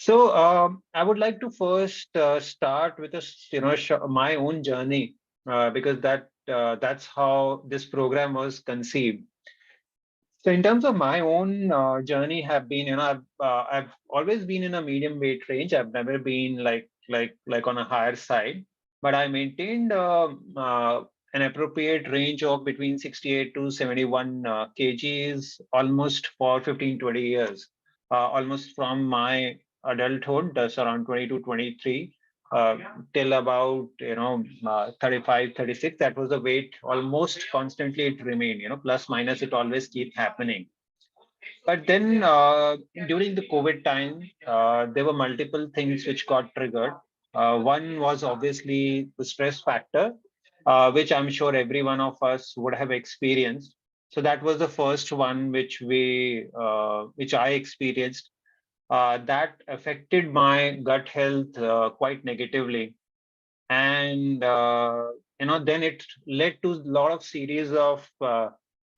I would like to first start with my own journey because that's how this program was conceived. So in terms of my own journey, have been I've always been in a medium weight range. I've never been like on a higher side, but I maintained an appropriate range of between 68 to 71 kgs almost for 15-20 years, almost from my adulthood, that's around 20 to 23. Uh, till about 35, 36. That was the weight almost constantly it remained, plus minus it always keep happening. But then during the COVID time, there were multiple things which got triggered. One was obviously the stress factor, which I'm sure every one of us would have experienced. So that was the first one which I experienced. That affected my gut health quite negatively, and then it led to a lot of series of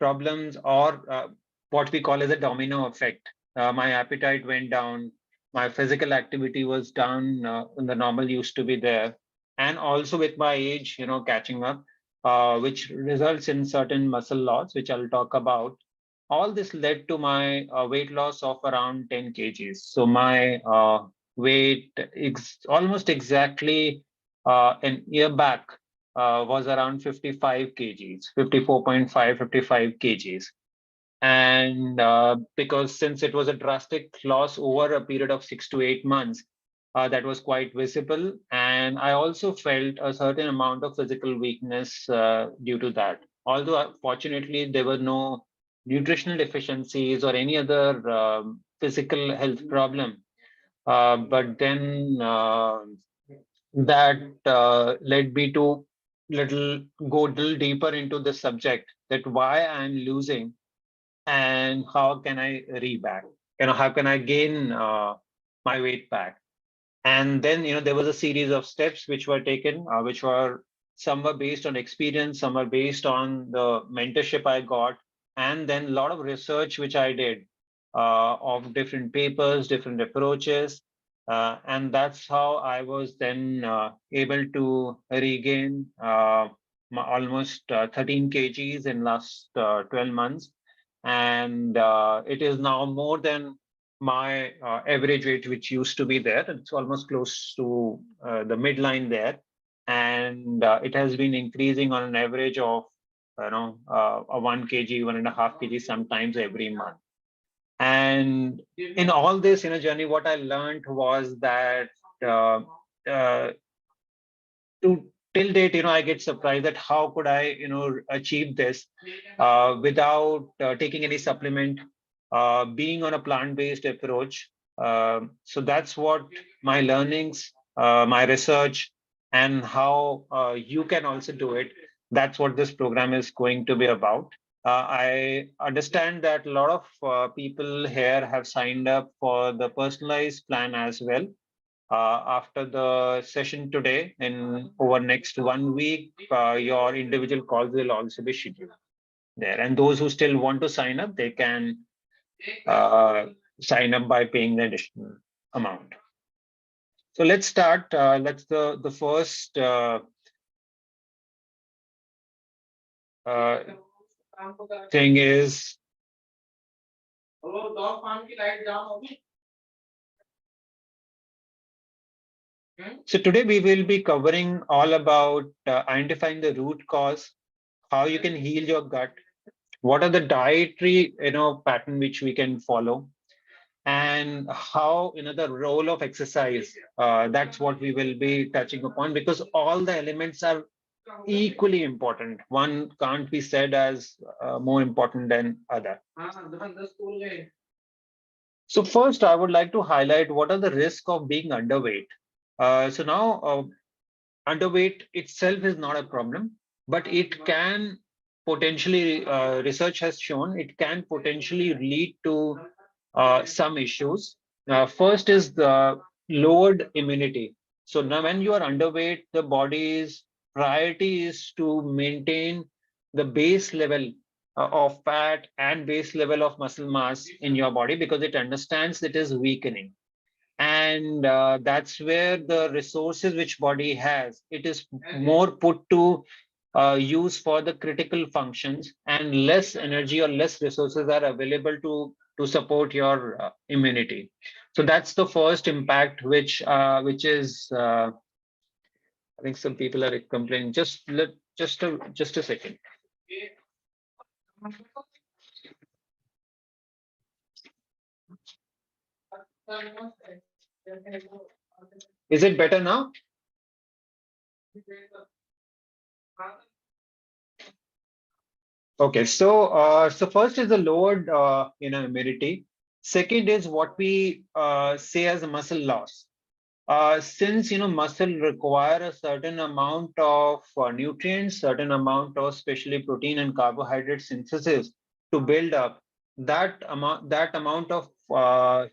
problems, or what we call as a domino effect. My appetite went down, my physical activity was down when the normal used to be there, and also with my age catching up, which results in certain muscle loss, which I'll talk about. All this led to my weight loss of around 10 kgs. So my weight almost exactly an year back was around 55 kgs, 54.5, 55 kgs. And because since it was a drastic loss over a period of 6 to 8 months, that was quite visible. And I also felt a certain amount of physical weakness due to that. Although, fortunately, there were no nutritional deficiencies or any other physical health problem. But then that led me to go little deeper into the subject, that why I'm losing and how can I reback? How can I gain my weight back? And then, there was a series of steps which were taken, which were some were based on experience, some were based on the mentorship I got, and then a lot of research which I did of different papers, different approaches. And that's how I was then able to regain almost 13 kgs in last 12 months. And it is now more than my average weight, which used to be there. It's almost close to the midline there. And it has been increasing on an average of, a 1 kg, 1.5 kg, sometimes every month. And in all this, journey, what I learned was that uh, uh, to till date, I get surprised that how could I, achieve this without taking any supplement, being on a plant-based approach. So that's what my learnings, my research, and how you can also do it. That's what this program is going to be about. I understand that a lot of people here have signed up for the personalized plan as well. After the session today, in over next 1 week, your individual calls will also be scheduled there. And those who still want to sign up, they can uh, sign up by paying the additional amount. So let's start. Let's the first uh, thing is. So today we will be covering all about identifying the root cause, how you can heal your gut, what are the dietary pattern which we can follow, and how the role of exercise. That's what we will be touching upon, because all the elements are equally important. One can't be said as more important than other. So first, I would like to highlight what are the risks of being underweight. So now, underweight itself is not a problem, but it can potentially, research has shown, it can potentially lead to some issues. First is the lowered immunity. So now when you are underweight, the body's priority is to maintain the base level of fat and base level of muscle mass in your body, because it understands it is weakening. And that's where the resources which body has, it is more put to use for the critical functions, and less energy or less resources are available to support your immunity. So that's the first impact which is I think some people are complaining. Just a second. Is it better now? Okay, so first is the lowered immunity. Second is what we say as a muscle loss. Since muscle require a certain amount of nutrients, certain amount of especially protein and carbohydrate synthesis to build up, that amount of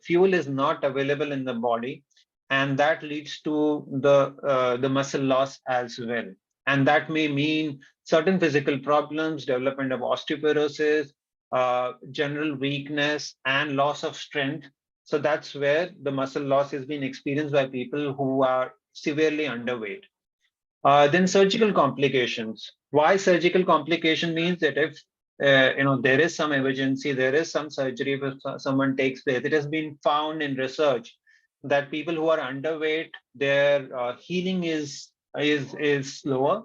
fuel is not available in the body, and that leads to the muscle loss as well. And that may mean certain physical problems, development of osteoporosis, general weakness, and loss of strength. So that's where the muscle loss is being experienced by people who are severely underweight. Then surgical complications. Why surgical complication means that if there is some emergency, there is some surgery, if someone takes place. It has been found in research that people who are underweight, their healing is slower.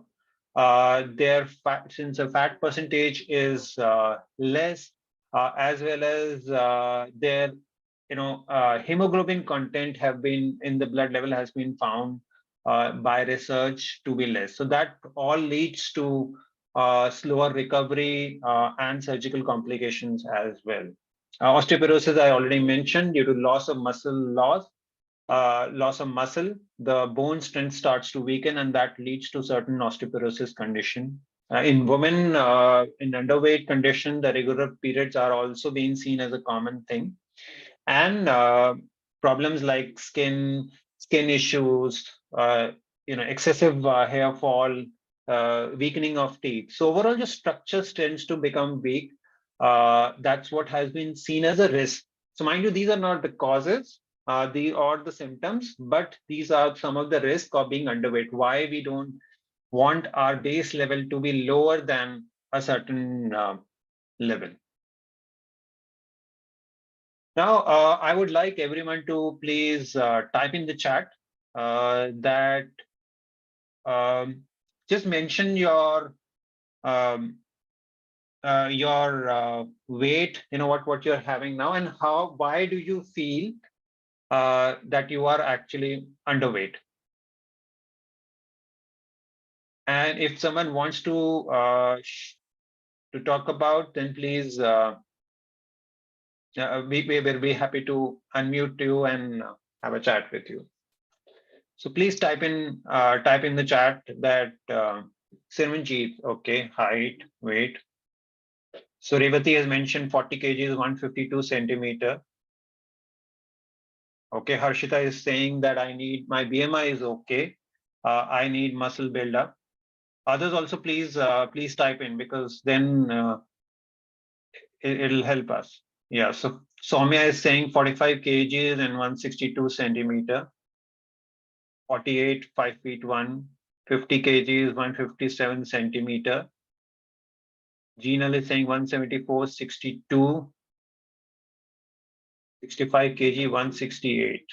Their fat, since the fat percentage is less, as well as their hemoglobin content have been in the blood level has been found by research to be less. So that all leads to slower recovery and surgical complications as well. Osteoporosis, I already mentioned, due to loss of muscle, the bone strength starts to weaken, and that leads to certain osteoporosis condition. In women in underweight condition, the regular periods are also being seen as a common thing, and problems like skin issues, excessive hair fall, weakening of teeth. So overall, your structure tends to become weak. That's what has been seen as a risk. So mind you, these are not the causes, the symptoms, but these are some of the risk of being underweight. Why we don't want our base level to be lower than a certain level. Now, I would like everyone to please type in the chat that just mention um, your weight, what you're having now, and why do you feel that you are actually underweight. And if someone wants to talk about, then please we will be happy to unmute you and have a chat with you. So please type in the chat that Sirmanjeet, okay, height, weight. So Revati has mentioned 40 kgs, 152 centimeter. Okay, Harshita is saying that my BMI is okay. I need muscle buildup. Others also please type in, because then it'll help us. Yeah, so Soumya is saying 45 kgs and 162 centimeter. 48, 5 feet 1, 50 kgs, 157 centimeter. Geenal is saying 174, 62, 65 kg, 168.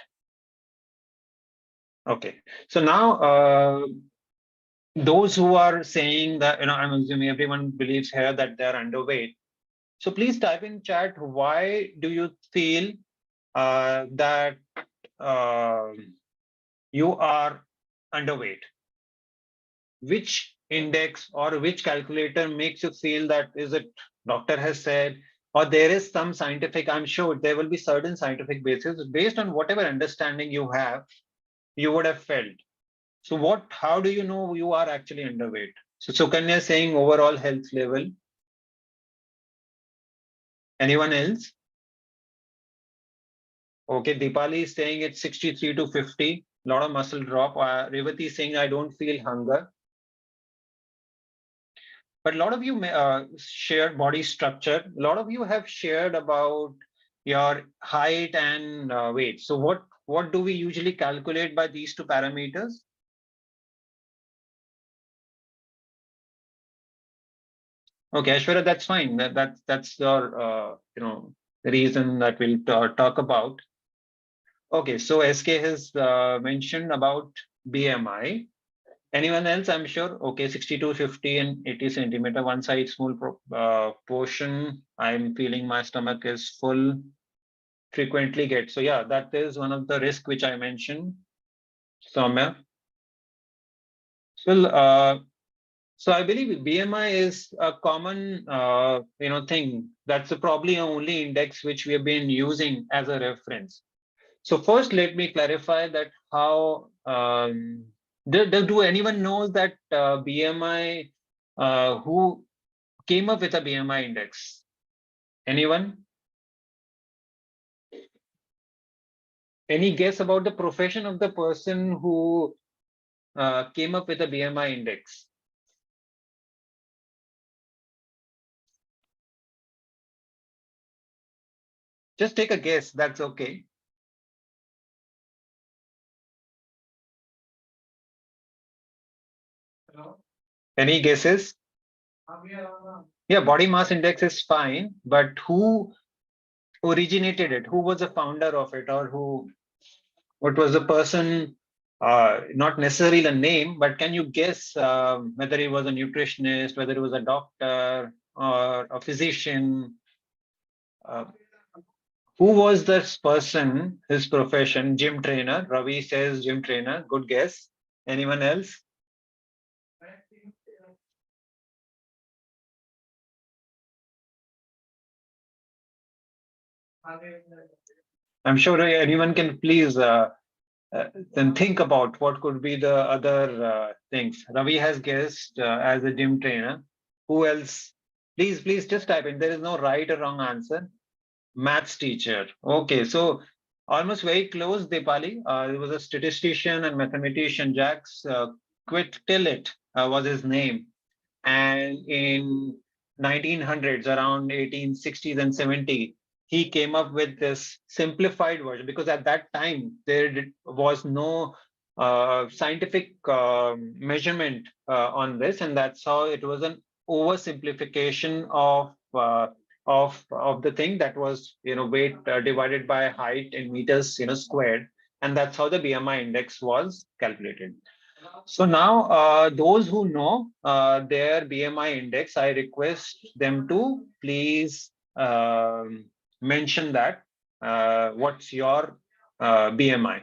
Okay, so now those who are saying that, I'm assuming everyone believes here that they're underweight. So please type in chat, why do you feel that you are underweight? Which index or which calculator makes you feel that, is it doctor has said, or there is some scientific, I'm sure there will be certain scientific basis based on whatever understanding you have, you would have felt. So how do you know you are actually underweight? So Sukanya is saying overall health level. Anyone else? Okay, Deepali is saying it's 63 to 50, a lot of muscle drop. Revati is saying I don't feel hunger. But a lot of you shared body structure. A lot of you have shared about your height and weight. So what do we usually calculate by these two parameters? Okay, Aishwarya, that's fine. That's your reason that we'll talk about. Okay, so SK has mentioned about BMI. Anyone else? I'm sure. Okay, 62, 50, and 80 centimeter. One side small portion. I'm feeling my stomach is full. Frequently get. So yeah, that is one of the risk which I mentioned. Soumya. Well, so I believe BMI is a common thing. That's probably the only index which we have been using as a reference. So first, let me clarify that how do anyone knows that BMI who came up with a BMI index? Anyone? Any guess about the profession of the person who came up with a BMI index? Just take a guess. That's okay. Any guesses? Yeah, body mass index is fine, but who originated it? Who was the founder of it, or what was the person? Not necessarily the name, but can you guess whether he was a nutritionist, whether he was a doctor or a physician? Uh, who was this person? His profession? Gym trainer. Ravi says gym trainer. Good guess. Anyone else? I'm sure anyone can please then think about what could be the other things. Ravi has guessed as a gym trainer. Who else? Please just type in. There is no right or wrong answer. Maths teacher. Okay, so almost very close, Depali. He was a statistician and mathematician. Jacques Quit Tillett was his name. And in 1900s, around 1860s and 70, he came up with this simplified version because at that time there was no scientific measurement on this, and that's how it was an oversimplification of the thing that was weight divided by height in meters squared, and that's how the BMI index was calculated. So now, those who know their BMI index, I request them to please mention that. What's your BMI?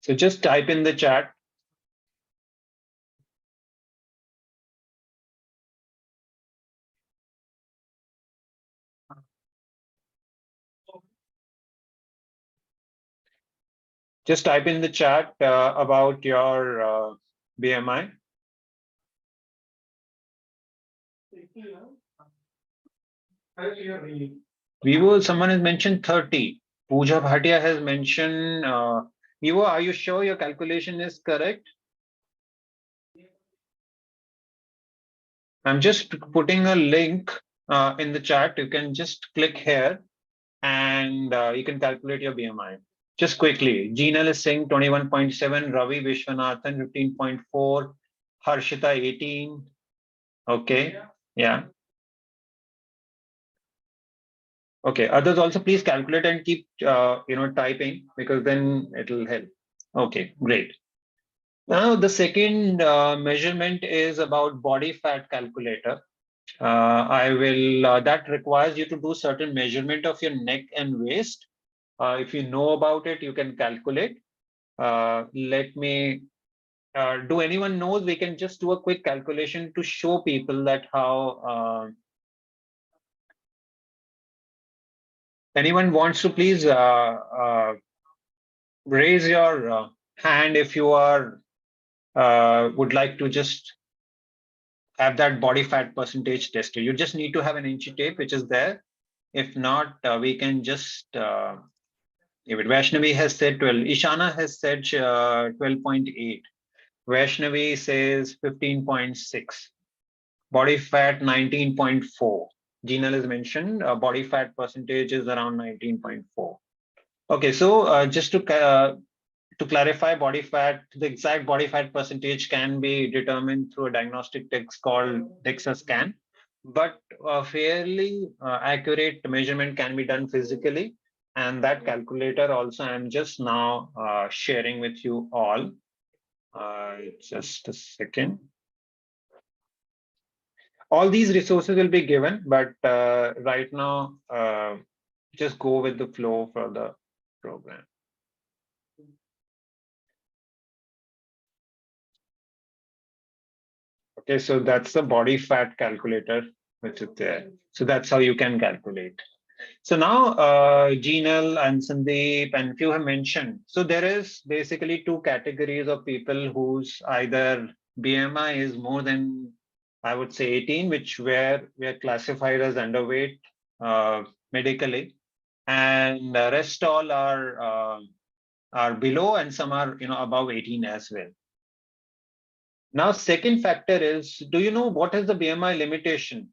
So just type in the chat. Just type in the chat about your BMI. Vivo, someone has mentioned 30. Pooja Bhatia has mentioned, Vivo, are you sure your calculation is correct? I'm just putting a link in the chat. You can just click here and you can calculate your BMI. Just quickly, Jinal is saying 21.7, Ravi Vishwanathan 15.4, Harshita 18. Okay, yeah. Okay, others also please calculate and keep typing because then it'll help. Okay, great. Now the second measurement is about body fat calculator. I will that requires you to do certain measurement of your neck and waist. If you know about it, you can calculate. Let me do anyone knows? We can just do a quick calculation to show people that how anyone wants to please raise your hand if you are would like to just have that body fat percentage tested. You just need to have an inch tape, which is there. If not, we can just give it. Vaishnavi has said 12. Ishana has said 12.8. Vaishnavi says 15.6. Body fat 19.4. Genal is mentioned. Body fat percentage is around 19.4. Okay, so just to clarify, body fat, the exact body fat percentage can be determined through a diagnostic test called DEXA scan, but a fairly accurate measurement can be done physically. And that calculator also I'm just now sharing with you all. Just a second. All these resources will be given, but right now, just go with the flow for the program. Okay, so that's the body fat calculator, which is there. So that's how you can calculate. So now, Jinal and Sandeep and few have mentioned. So there is basically two categories of people whose either BMI is more than, I would say, 18, which we are classified as underweight medically, and the rest all are below, and some are above 18 as well. Now, second factor is, do you know what is the BMI limitation?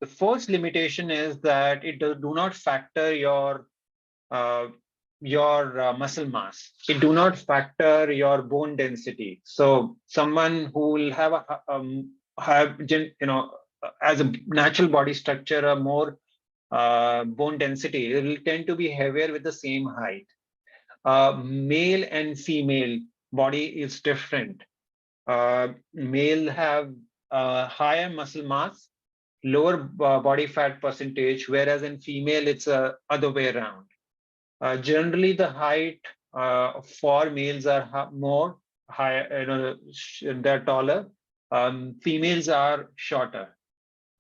The first limitation is that it do not factor uh, your muscle mass. It do not factor your bone density. So someone who will have as a natural body structure, a more bone density, it will tend to be heavier with the same height. Male and female body is different. Male have higher muscle mass, lower body fat percentage, whereas in female it's other way around. Generally, the height for males are more higher, they're taller. Females are shorter.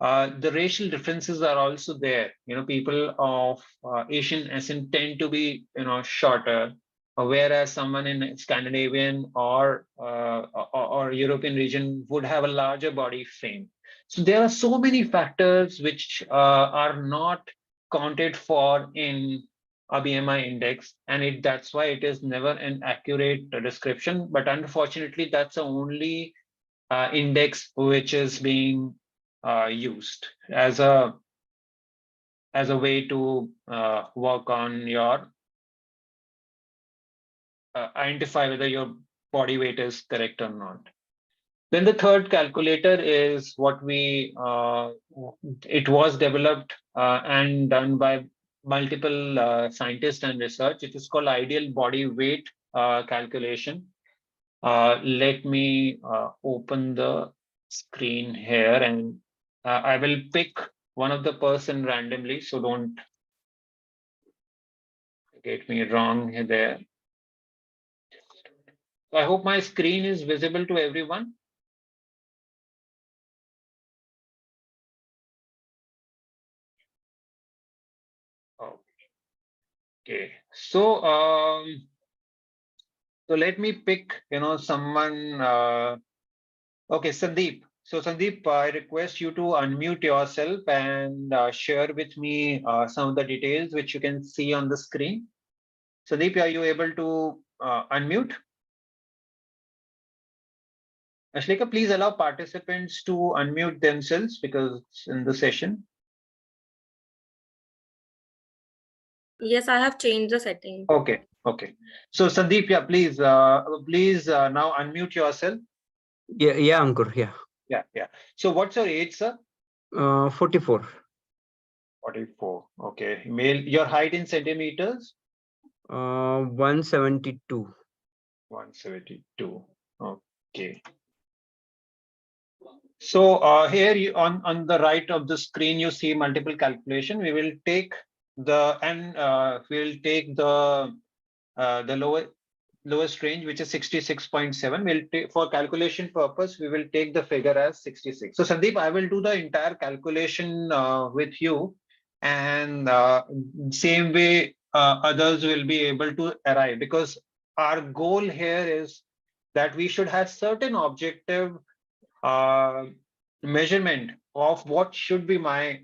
The racial differences are also there. People of Asian ascent tend to be, shorter, whereas someone in Scandinavian or European region would have a larger body frame. So there are so many factors which are not counted for in a BMI index, and that's why it is never an accurate description. But unfortunately, that's the only index which is being used as a way to work on your identify whether your body weight is correct or not. Then the third calculator is what it was developed and done by multiple scientists and research. It is called ideal body weight calculation. Let me open the screen here, and I will pick one of the person randomly, so don't get me wrong there. I hope my screen is visible to everyone. Okay, so let me pick, someone. Okay, Sandeep. So Sandeep, I request you to unmute yourself and share with me some of the details which you can see on the screen. Sandeep, are you able to unmute? Ashlika, please allow participants to unmute themselves because it's in the session. Yes, I have changed the setting. Okay. So Sandeep, yeah, please now unmute yourself. Yeah, Ankur, yeah. Yeah. So what's your age, sir? 44. 44. Okay. Male, your height in centimeters? 172. 172. Okay. So here on the right of the screen, you see multiple calculation. We will take the lowest range, which is 66.7. We'll take, for calculation purpose, we will take the figure as 66. So Sandeep, I will do the entire calculation with you, and same way others will be able to arrive, because our goal here is that we should have certain objective measurement of what should be my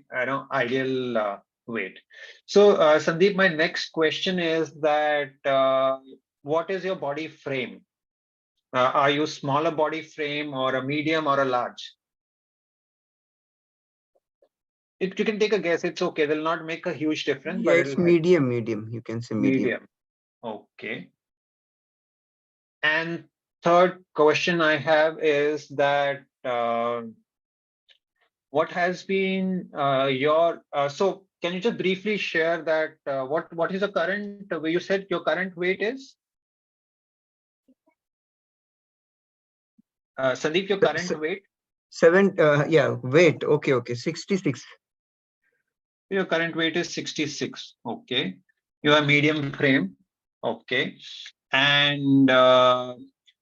ideal weight. So Sandeep, my next question is that what is your body frame? Are you smaller body frame or a medium or a large? You can take a guess. It's okay. They'll not make a huge difference, Yeah, but it's it'll help. medium. You can say medium. Medium. Okay. And third question I have is that what has been your so can you just briefly share that what is the current where you said your current weight is? Sandeep, your current weight? Yeah, weight. Okay. 66. Your current weight is 66. Okay. You are medium frame. Okay. And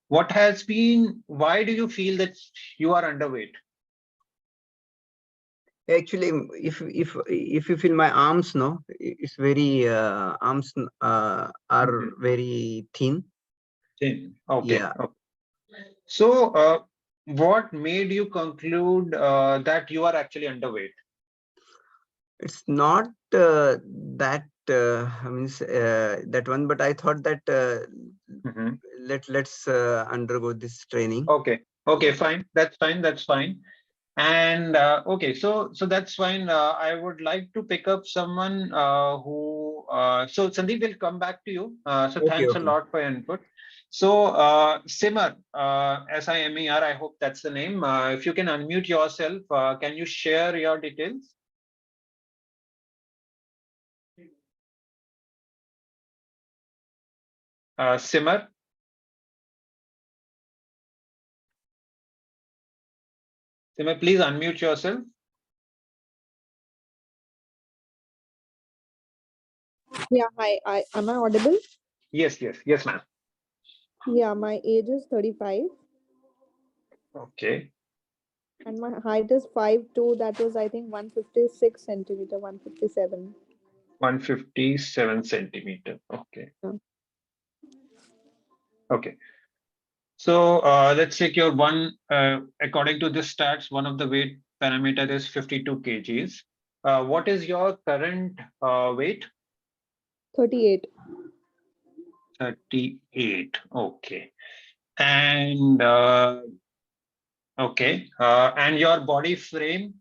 what has been, why do you feel that you are underweight? Actually, if you feel my arms, no, it's very arms are very thin. Thin. Okay. Yeah. Okay. So, what made you conclude that you are actually underweight? It's not that means that one, but I thought that Mhm. let's undergo this training. Okay. Okay. Yeah. Fine. That's fine. That's fine. And okay, so that's fine. I would like to pick up someone who. So Sandeep will come back to you. So Okay. thanks a lot for your input. So Simar, SIMER, I hope that's the name. If you can unmute yourself, can you share your details? Simar. Simar, please unmute yourself. Yeah, hi. Am I audible? Yes, yes, ma'am. Yeah, my age is 35 Okay. and my height is 5'2". That was, I think, 156 centimeter, 157. 157 centimeter. Okay. Yeah. Okay. So let's take your one, according to this stats, one of the weight parameter is 52 kgs. What is your current weight? 38. 38. Okay. And okay. And your body frame,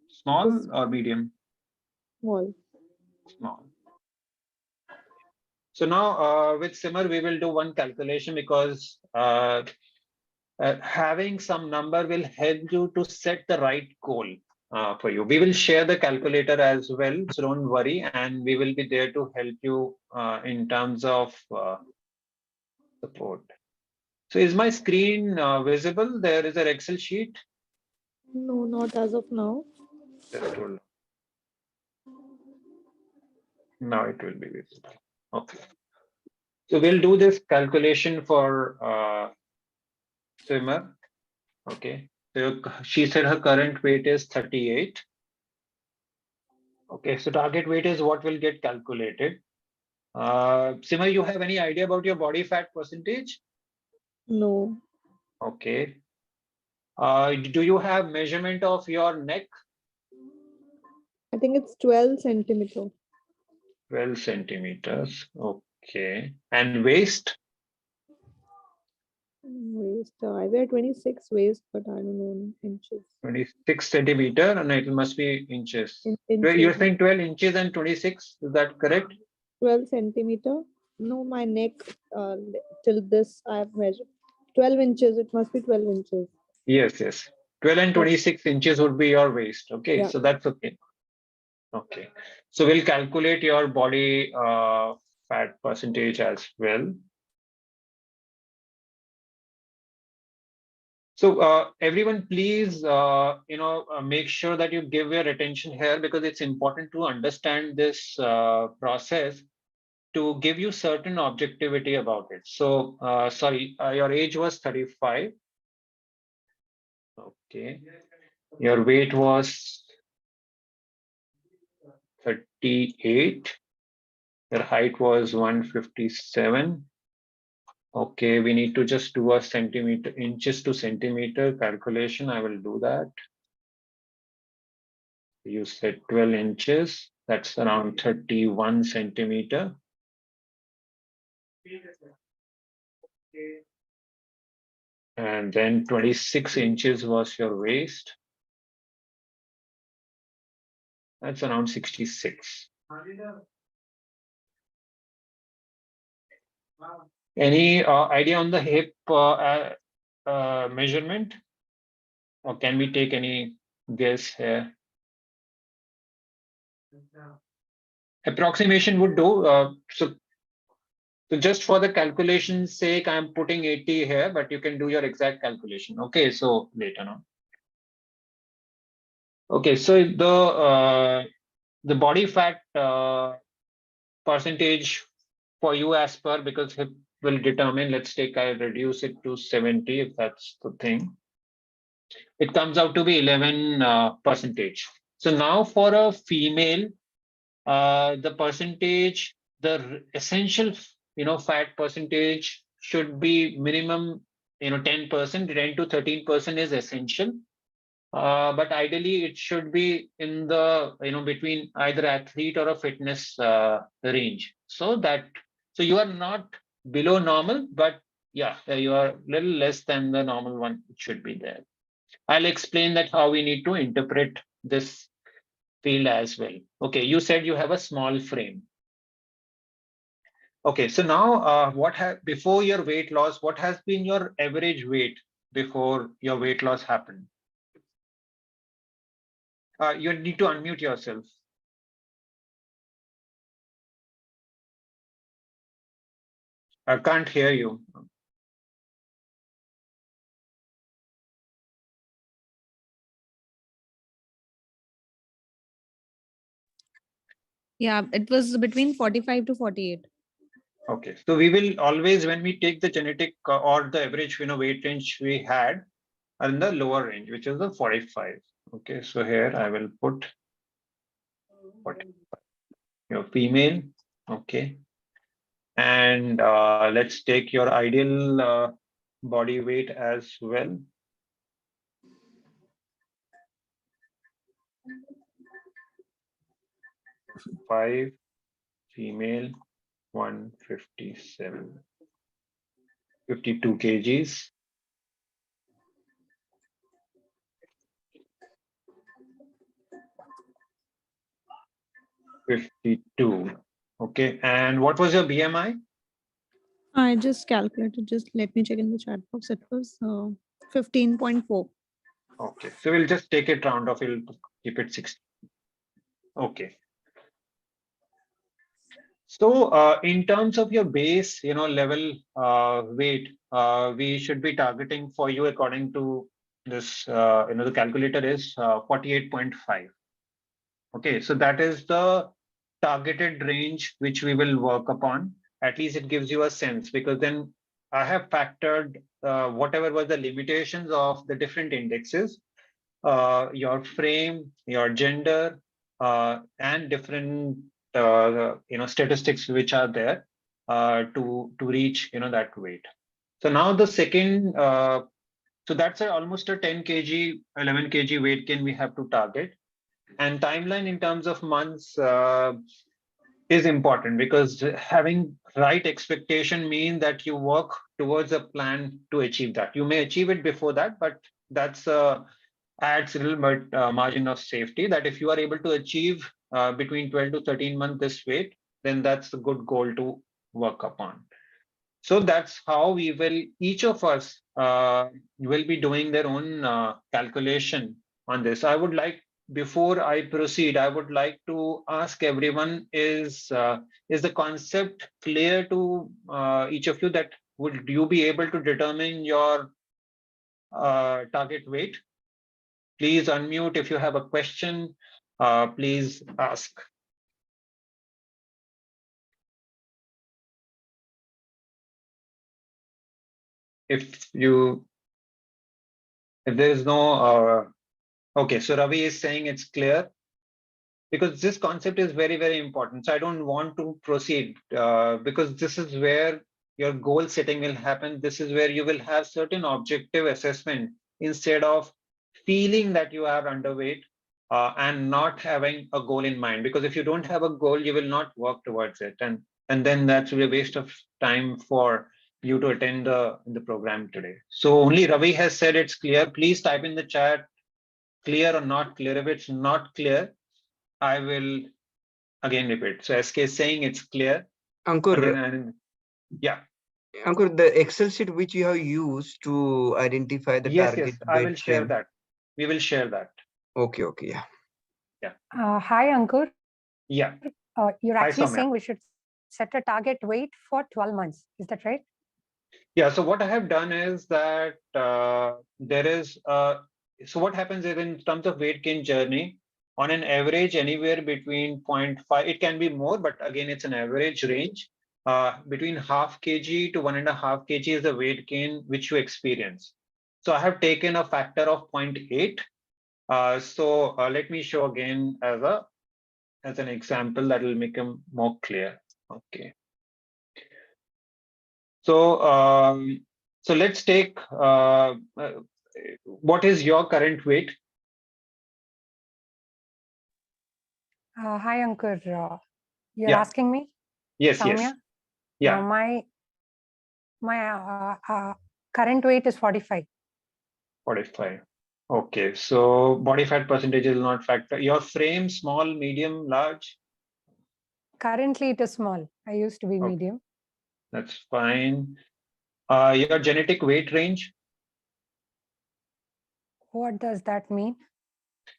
small Is or medium? small. Small. So now with Simmer, we will do one calculation because having some number will help you to set the right goal for you. We will share the calculator as well, so don't worry, and we will be there to help you in terms of support. So is my screen visible? There is an Excel sheet. No, not as of now. Just hold on. Now it will be visible. Okay. So we'll do this calculation for swimmer. Okay. So she said her current weight is 38. Okay. So target weight is what will get calculated. Sima, you have any idea about your body fat percentage? No. Okay. Do you have measurement of your neck? I think it's 12 centimeter. 12 centimeters. Okay. And waist? Waist. I wear 26 waist, but I don't know in inches. 26 centimeter, and it must be inches. Inches. You're saying 12 inches and 26, is that correct? 12 centimeter. No, my neck till this I have measured. 12 inches. It must be 12 inches. Yes. 12 and 26 inches would be your waist. Okay, Yeah. so that's okay. Okay. So we'll calculate your body fat percentage as well. So everyone, please, make sure that you give your attention here because it's important to understand this process to give you certain objectivity about it. So, sorry, your age was 35. Okay. Your weight was 38. Your height was 157. Okay, we need to just do a centimeter, inches to centimeter calculation. I will do that. You said 12 inches. That's around 31 centimeter. And then 26 inches was your waist. That's around 66. Any idea on the hip measurement? Or can we take any guess here? Approximation would do. So just for the calculation's sake, I'm putting 80 here, but you can do your exact calculation. Okay, so later on. Okay, so the body fat percentage for you as per, because hip will determine, let's take, I reduce it to 70 if that's the thing. It comes out to be 11 percentage. So now for a female, the percentage, the essential, fat percentage should be minimum, 10%, 10 to 13% is essential. But ideally it should be in the, between either athlete or a fitness range. So you are not below normal, but yeah, you are a little less than the normal one. It should be there. I'll explain that how we need to interpret this field as well. Okay, you said you have a small frame. Okay, so now before your weight loss, what has been your average weight before your weight loss happened? You need to unmute yourself. I can't hear you. Yeah, it was between 45 to 48. Okay, so we will always, when we take the genetic or the average weight range we had, are in the lower range, which is the 45. Okay, so here I will put 45. Your female. Okay, and let's take your ideal body weight as well. Five, female, 157, 52 kgs. Okay, and what was your BMI? I just calculated, just let me check in the chat box. It was 15.4. Okay, so we'll just take it round off, we'll keep it 60. Okay. So in terms of your base, level weight, we should be targeting for you according to this, the calculator is 48.5. Okay, so that is the targeted range which we will work upon. At least it gives you a sense, because then I have factored whatever was the limitations of the different indexes, your frame, your gender, and different statistics which are there to reach that weight. So now the second, so that's almost a 10 kg, 11 kg weight gain we have to target. And timeline in terms of months is important, because having right expectation means that you work towards a plan to achieve that. You may achieve it before that, but that's adds a little bit margin of safety, that if you are able to achieve between 12 to 13 months this weight, then that's a good goal to work upon. So that's how we will, each of us will be doing their own calculation on this. I would like, before I proceed, I would like to ask everyone, is the concept clear to each of you, that would you be able to determine your target weight? Please unmute if you have a question, please ask. If there is no, okay, so Ravi is saying it's clear, because this concept is very, very important. So I don't want to proceed because this is where your goal setting will happen. This is where you will have certain objective assessment, instead of feeling that you are underweight and not having a goal in mind. Because if you don't have a goal, you will not work towards it, and then that's a waste of time for you to attend the program today. So only Ravi has said it's clear. Please type in the chat, clear or not clear. If it's not clear, I will again repeat. So SK is saying it's clear. Ankur, Yeah. Ankur, the Excel sheet which you have used to identify the Yes, target yes. I will weight share frame. that. We will share that. Okay, yeah. Hi, Ankur. Yeah. You're Hi, actually Soumya. saying we should set a target weight for 12 months. Is that right? Yeah. So what I have done is that there is so what happens is in terms of weight gain journey, on an average, anywhere between 0.5, it can be more, but again, it's an average range. Between half kg to 1.5 kg is the weight gain which you experience. So I have taken a factor of 0.8. So let me show again as an example that will make them more clear. Okay. So let's take what is your current weight? Hi, Ankur. You're Yeah. asking me? Yes, Soumya? yes. Yeah. My current weight is 45. 45. Okay. So body fat percentage is not factor. Your frame, small, medium, large? Currently, it is small. I used to be Okay. medium. That's fine. Your genetic weight range? What does that mean?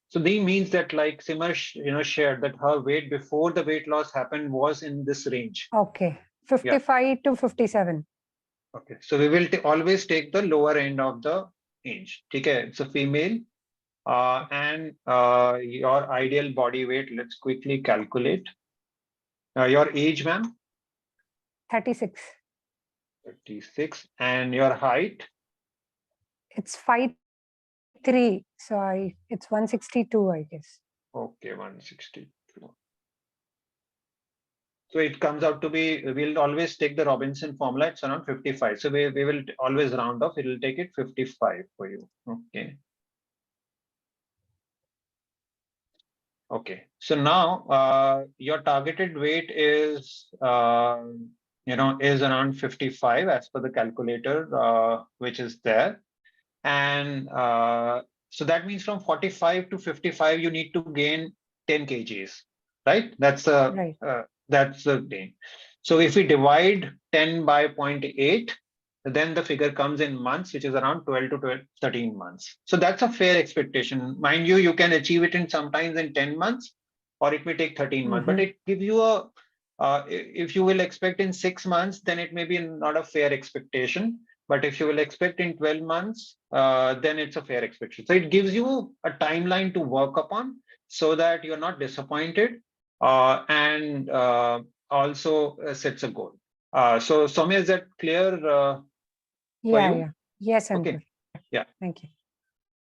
So this means that like Simar, shared that her weight before the weight loss happened was in this range. Okay. 55 to 57. Okay. So we will always take the lower end of the range. Okay. It's a female. And your ideal body weight, let's quickly calculate. Your age, ma'am? 36. 36. And your height? It's 5'3". So it's 162, I guess. Okay, 162. So it comes out to be, we'll always take the Robinson formula, it's around 55. So we will always round off, it will take it 55 for you. Okay. Okay. So now your targeted weight is, is around 55 as per the calculator, which is there. And so that means from 45 to 55, you need to gain 10 kgs, right? That's the gain. So if we divide 10 by 0.8, then the figure comes in months, which is around 12 to 13 months. So that's a fair expectation. Mind you, you can achieve it in sometimes in 10 months, or it may take 13 months, but it gives you a, if you will expect in 6 months, then it may be not a fair expectation. But if you will expect in 12 months, then it's a fair expectation. So it gives you a timeline to work upon so that you're not disappointed and also sets a goal. So Soumya, is that clear for you? Yeah. Yes, Ankur. Okay. Yeah. Thank you.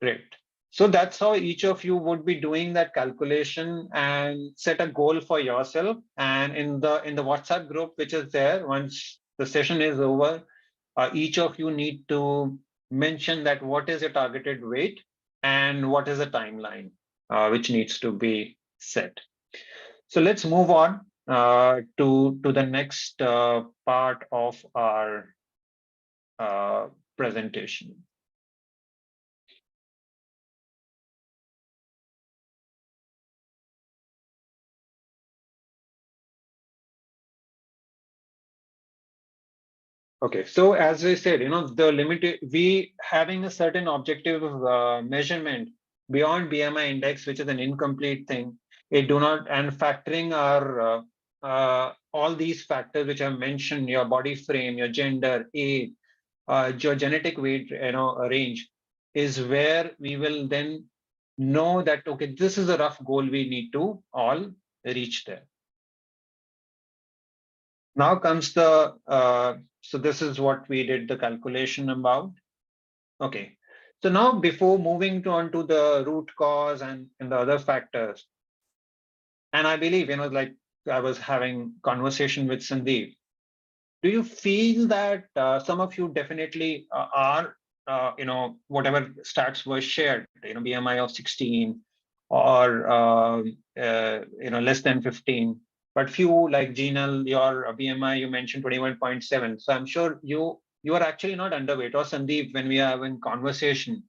Great. So that's how each of you would be doing that calculation and set a goal for yourself. And in the WhatsApp group, which is there, once the session is over, each of you need to mention that what is your targeted weight and what is the timeline which needs to be set. So let's move on to the next part of our presentation. Okay, so as I said, the limit, we having a certain objective measurement beyond BMI index, which is an incomplete thing, it do not, and factoring our all these factors which I mentioned, your body frame, your gender, age, your genetic weight, range, is where we will then know that, okay, this is a rough goal we need to all reach there. Now comes the, so this is what we did the calculation about. Okay, so now before moving on to the root cause and the other factors, and I believe, like I was having conversation with Sandeep, do you feel that some of you definitely are, whatever stats were shared, BMI of 16 or, less than 15, but few like Genal, your BMI, you mentioned 21.7. So I'm sure you are actually not underweight, or Sandeep, when we are having conversation,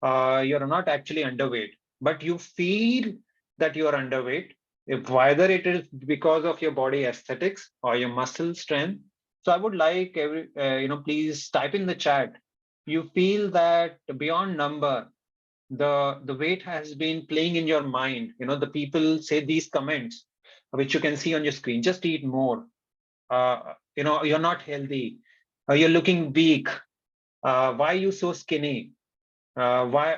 you're not actually underweight, but you feel that you are underweight, if whether it is because of your body aesthetics or your muscle strength. So I would like please type in the chat. You feel that beyond number, the weight has been playing in your mind. The people say these comments, which you can see on your screen. Just eat more. You're not healthy. You're looking weak. Why are you so skinny? Why,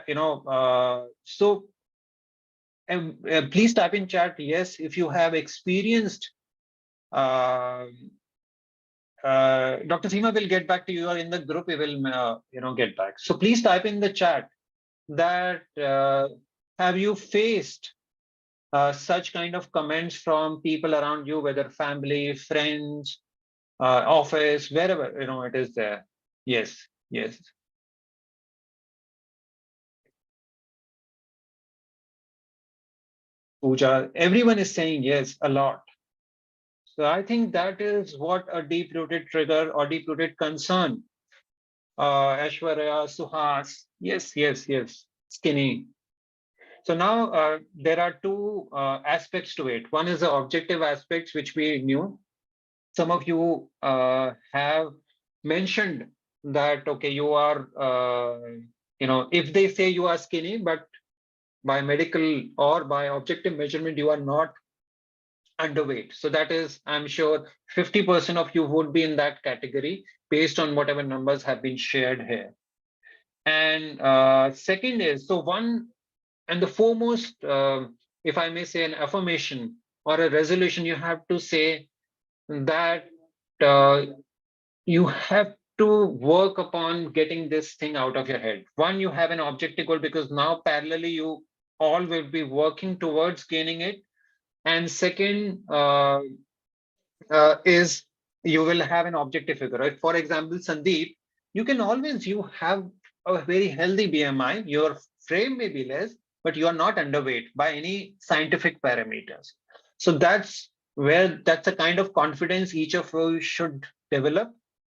so please type in chat, yes, if you have experienced. Dr. Seema will get back to you, or in the group we will, get back. So please type in the chat that have you faced such kind of comments from people around you, whether family, friends, office, wherever it is there. Yes, yes. Pooja, everyone is saying yes a lot. So I think that is what a deep-rooted trigger or deep-rooted concern. Aishwarya, Suhas, yes, yes, yes, skinny. So now there are two aspects to it. One is the objective aspects, which we knew. Some of you have mentioned that, okay, you are, if they say you are skinny, but by medical or by objective measurement, you are not underweight. So that is, I'm sure 50% of you would be in that category based on whatever numbers have been shared here. And second is, so one and the foremost, if I may say, an affirmation or a resolution, you have to say that you have to work upon getting this thing out of your head. One, you have an objective goal, because now parallelly you all will be working towards gaining it. And second is you will have an objective figure, right? For example, Sandeep, you have a very healthy BMI, your frame may be less, but you are not underweight by any scientific parameters. So that's a kind of confidence each of you should develop,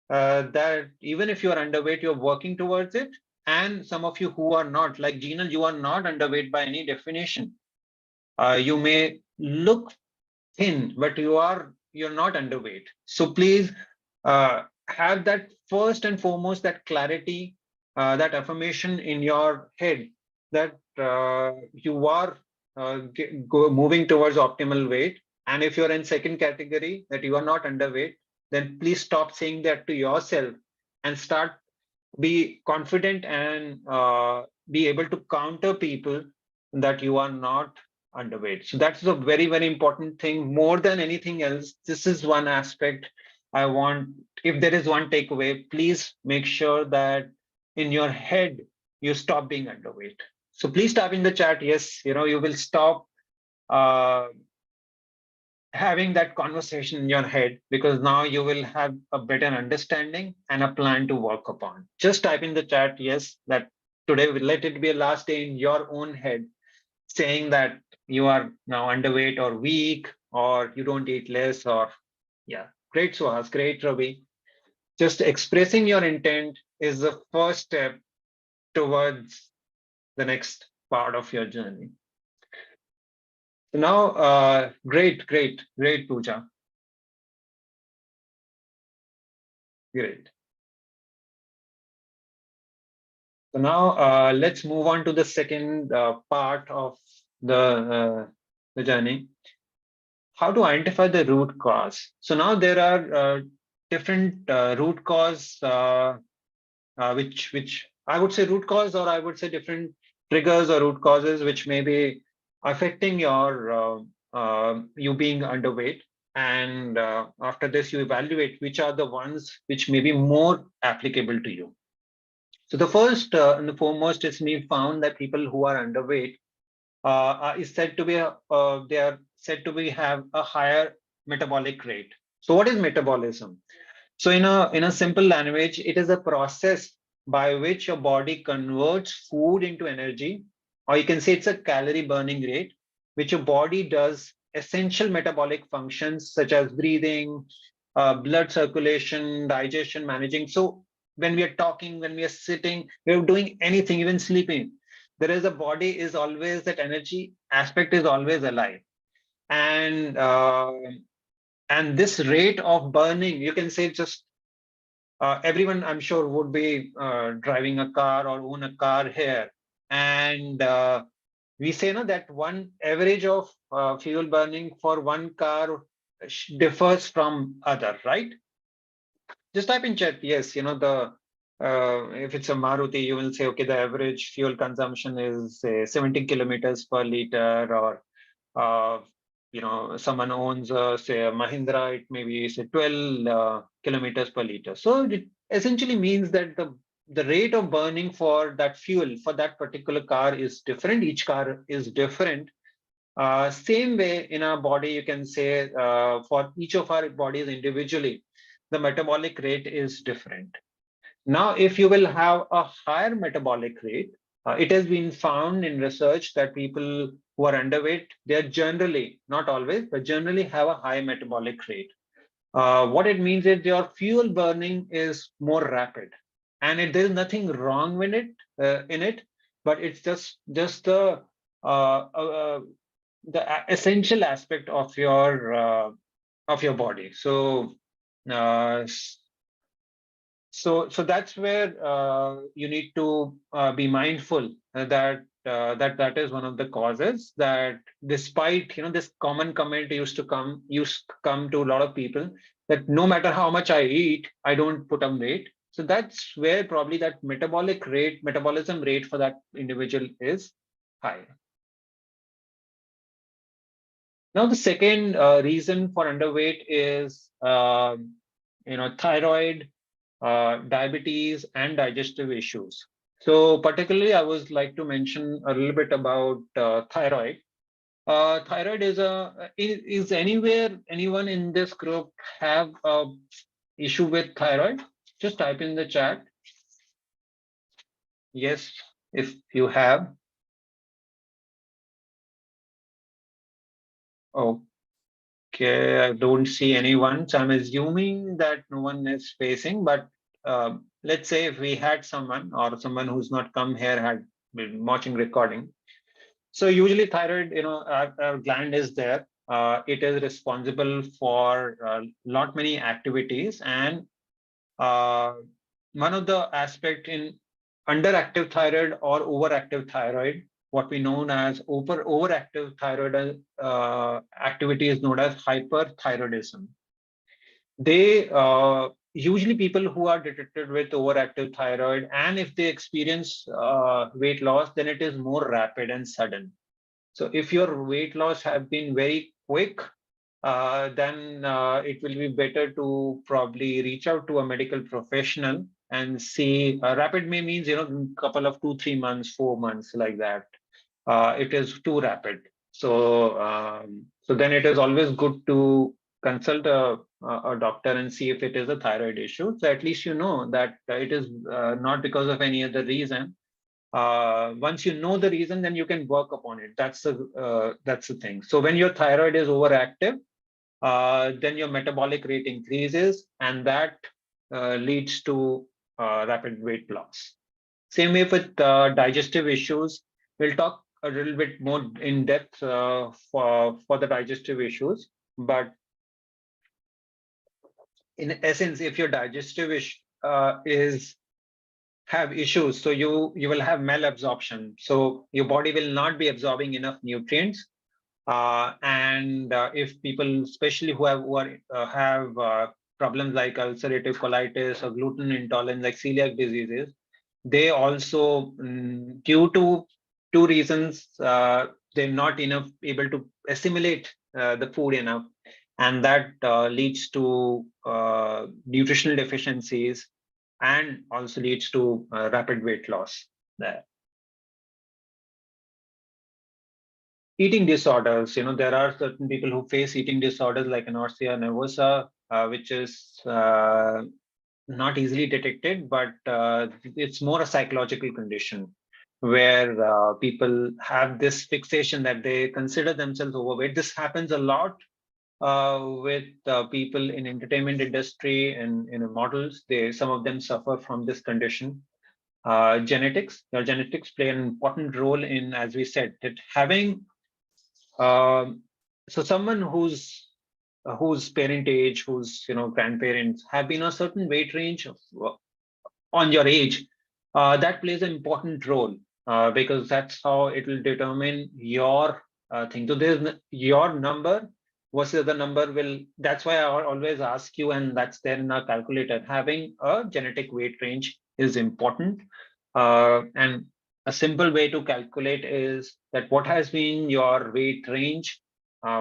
that even if you are underweight, you're working towards it. And some of you who are not, like Gina, you are not underweight by any definition. You may look thin, but you're not underweight. So please have that first and foremost, that clarity, that affirmation in your head, that you are moving towards optimal weight. And if you're in second category, that you are not underweight, then please stop saying that to yourself and start be confident and be able to counter people that you are not underweight. So that's a very, very important thing. More than anything else, this is one aspect I want. If there is one takeaway, please make sure that in your head, you stop being underweight. So please type in the chat, yes, you will stop having that conversation in your head, because now you will have a better understanding and a plan to work upon. Just type in the chat, yes, that today, let it be a last day in your own head, saying that you are now underweight or weak, or you don't eat less, or yeah. Great, Suhas, great, Ravi. Just expressing your intent is the first step towards the next part of your journey. Now, great, Pooja. Great. So now let's move on to the second part of the journey. How to identify the root cause. So now there are different root cause, which I would say root cause, or I would say different triggers or root causes, which may be affecting your you being underweight. And after this, you evaluate which are the ones which may be more applicable to you. So the first and the foremost is we found that people who are underweight is said to be they are said to be have a higher metabolic rate. So what is metabolism? So in a simple language, it is a process by which your body converts food into energy, or you can say it's a calorie burning rate, which your body does essential metabolic functions such as breathing, blood circulation, digestion, managing. So when we are talking, when we are sitting, we're doing anything, even sleeping, there is a body is always that energy aspect is always alive. And this rate of burning, you can say, just everyone I'm sure would be driving a car or own a car here. And we say that one average of fuel burning for one car differs from other, right? Just type in chat, yes, the if it's a Maruti, you will say, okay, the average fuel consumption is say 70 kilometers per liter, or someone owns say a Mahindra, it may be say 12 kilometers per liter. So it essentially means that the rate of burning for that fuel for that particular car is different. Each car is different. Same way in our body, you can say for each of our bodies individually, the metabolic rate is different. Now, if you will have a higher metabolic rate, it has been found in research that people who are underweight, they are generally, not always, but generally have a high metabolic rate. What it means is your fuel burning is more rapid, and there is nothing wrong with it in it, but it's just the essential aspect of your body. So so that's where you need to be mindful that is one of the causes, that despite this common comment used to come to a lot of people, that no matter how much I eat, I don't put on weight. So that's where probably that metabolism rate for that individual is high. Now, the second reason for underweight is thyroid, diabetes, and digestive issues. So particularly, I would like to mention a little bit about thyroid. Thyroid is anyone in this group have a issue with thyroid? Just type in the chat. Yes, if you have. Okay, I don't see anyone, so I'm assuming that no one is facing, but let's say if we had someone or someone who's not come here had been watching recording. So usually thyroid, our gland is there. It is responsible for lot many activities, and one of the aspect in underactive thyroid or overactive thyroid, what we known as overactive thyroid activity is known as hyperthyroidism. They usually people who are detected with overactive thyroid, and if they experience weight loss, then it is more rapid and sudden. So if your weight loss have been very quick, then it will be better to probably reach out to a medical professional and see. Rapid may means couple of 2-3 months, 4 months, like that. It is too rapid. So so then it is always good to consult a doctor and see if it is a thyroid issue. So at least you know that it is not because of any other reason. Once you know the reason, then you can work upon it. That's the thing. So when your thyroid is overactive, then your metabolic rate increases, and that leads to rapid weight loss. Same way with digestive issues. We'll talk a little bit more in depth for the digestive issues, but in essence, if your digestive is have issues, so you will have malabsorption. So your body will not be absorbing enough nutrients. And if people, especially who have problems like ulcerative colitis or gluten intolerance, like celiac diseases, they also, due to two reasons, they're not able to assimilate the food enough, and that leads to nutritional deficiencies, and also leads to rapid weight loss there. Eating disorders, there are certain people who face eating disorders like anorexia nervosa, which is not easily detected, but it's more a psychological condition where people have this fixation that they consider themselves overweight. This happens a lot with people in entertainment industry and models. Some of them suffer from this condition. Genetics play an important role in, as we said, that having So someone whose parent age, whose grandparents have been a certain weight range on your age, that plays an important role because that's how it will determine your thing. So your number versus the number will. That's why I always ask you, and that's there in our calculator. Having a genetic weight range is important, and a simple way to calculate is that what has been your weight range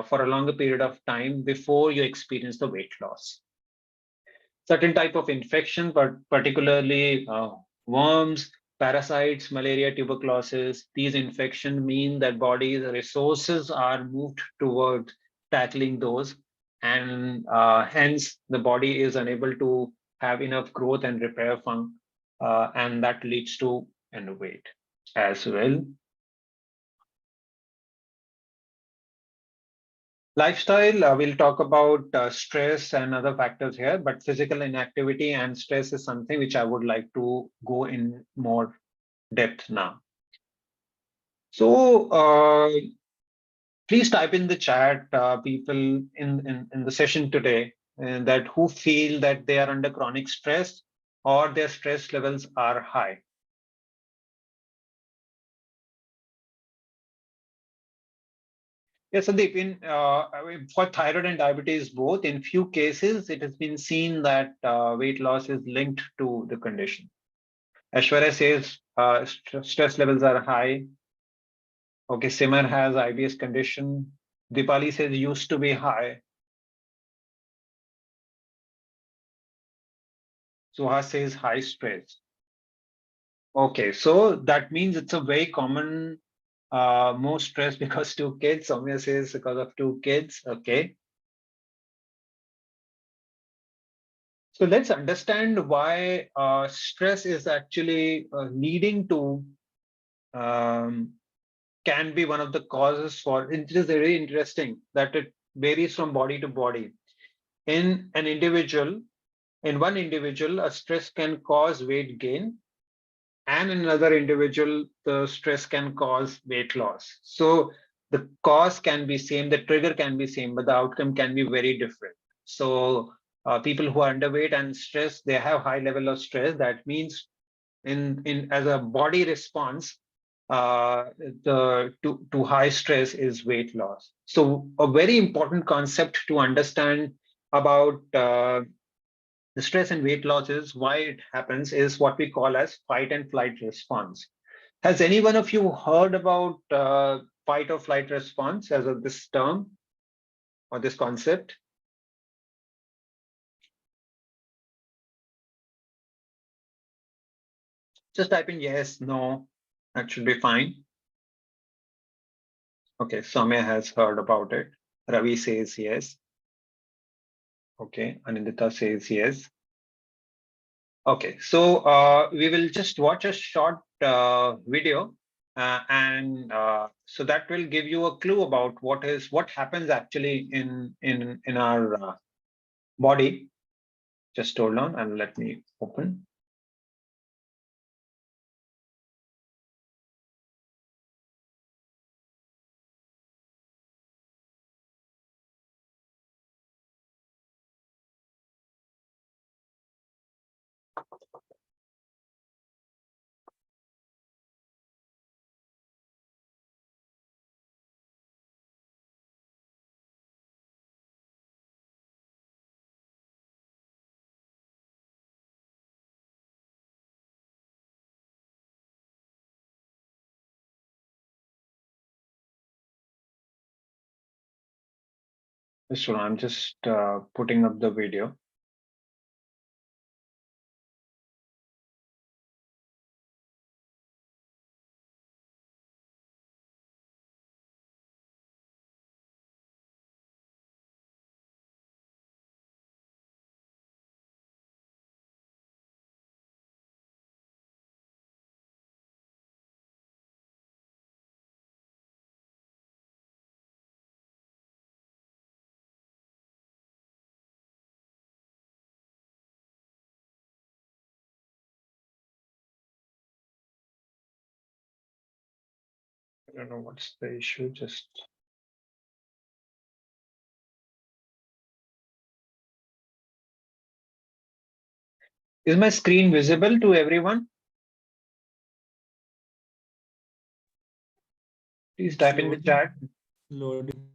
for a longer period of time before you experience the weight loss. Certain type of infection, but particularly worms, parasites, malaria, tuberculosis, these infections mean that body's resources are moved toward tackling those, and hence the body is unable to have enough growth and repair and that leads to underweight as well. Lifestyle, we'll talk about stress and other factors here, but physical inactivity and stress is something which I would like to go in more depth now. So please type in the chat, people in the session today, that who feel that they are under chronic stress or their stress levels are high. Yes, Sandeep, for thyroid and diabetes both, in few cases, it has been seen that weight loss is linked to the condition. Aishwarya says stress levels are high. Okay, Simar has IBS condition. Dipali says used to be high. Suha says high stress. Okay, so that means it's a very common more stress because two kids. Soumya says because of two kids. Okay. So let's understand why stress is actually leading to can be one of the causes for. It is very interesting that it varies from body to body. In an individual, in one individual, a stress can cause weight gain, and in another individual, the stress can cause weight loss. So the cause can be same, the trigger can be same, but the outcome can be very different. So people who are underweight and stress, they have high level of stress. That means in as a body response, to high stress is weight loss. So a very important concept to understand about the stress and weight loss is why it happens is what we call as fight and flight response. Has any one of you heard about fight or flight response as of this term or this concept? Just type in yes, no, that should be fine. Okay, Samya has heard about it. Ravi says yes. Okay, Anindita says yes. Okay, so we will just watch a short video, and so that will give you a clue about what happens actually in our body. Just hold on and let me open. Just hold on, I'm just putting up the video. I don't know what's the issue, just Is my screen visible to everyone? Please type in the chat. Loading.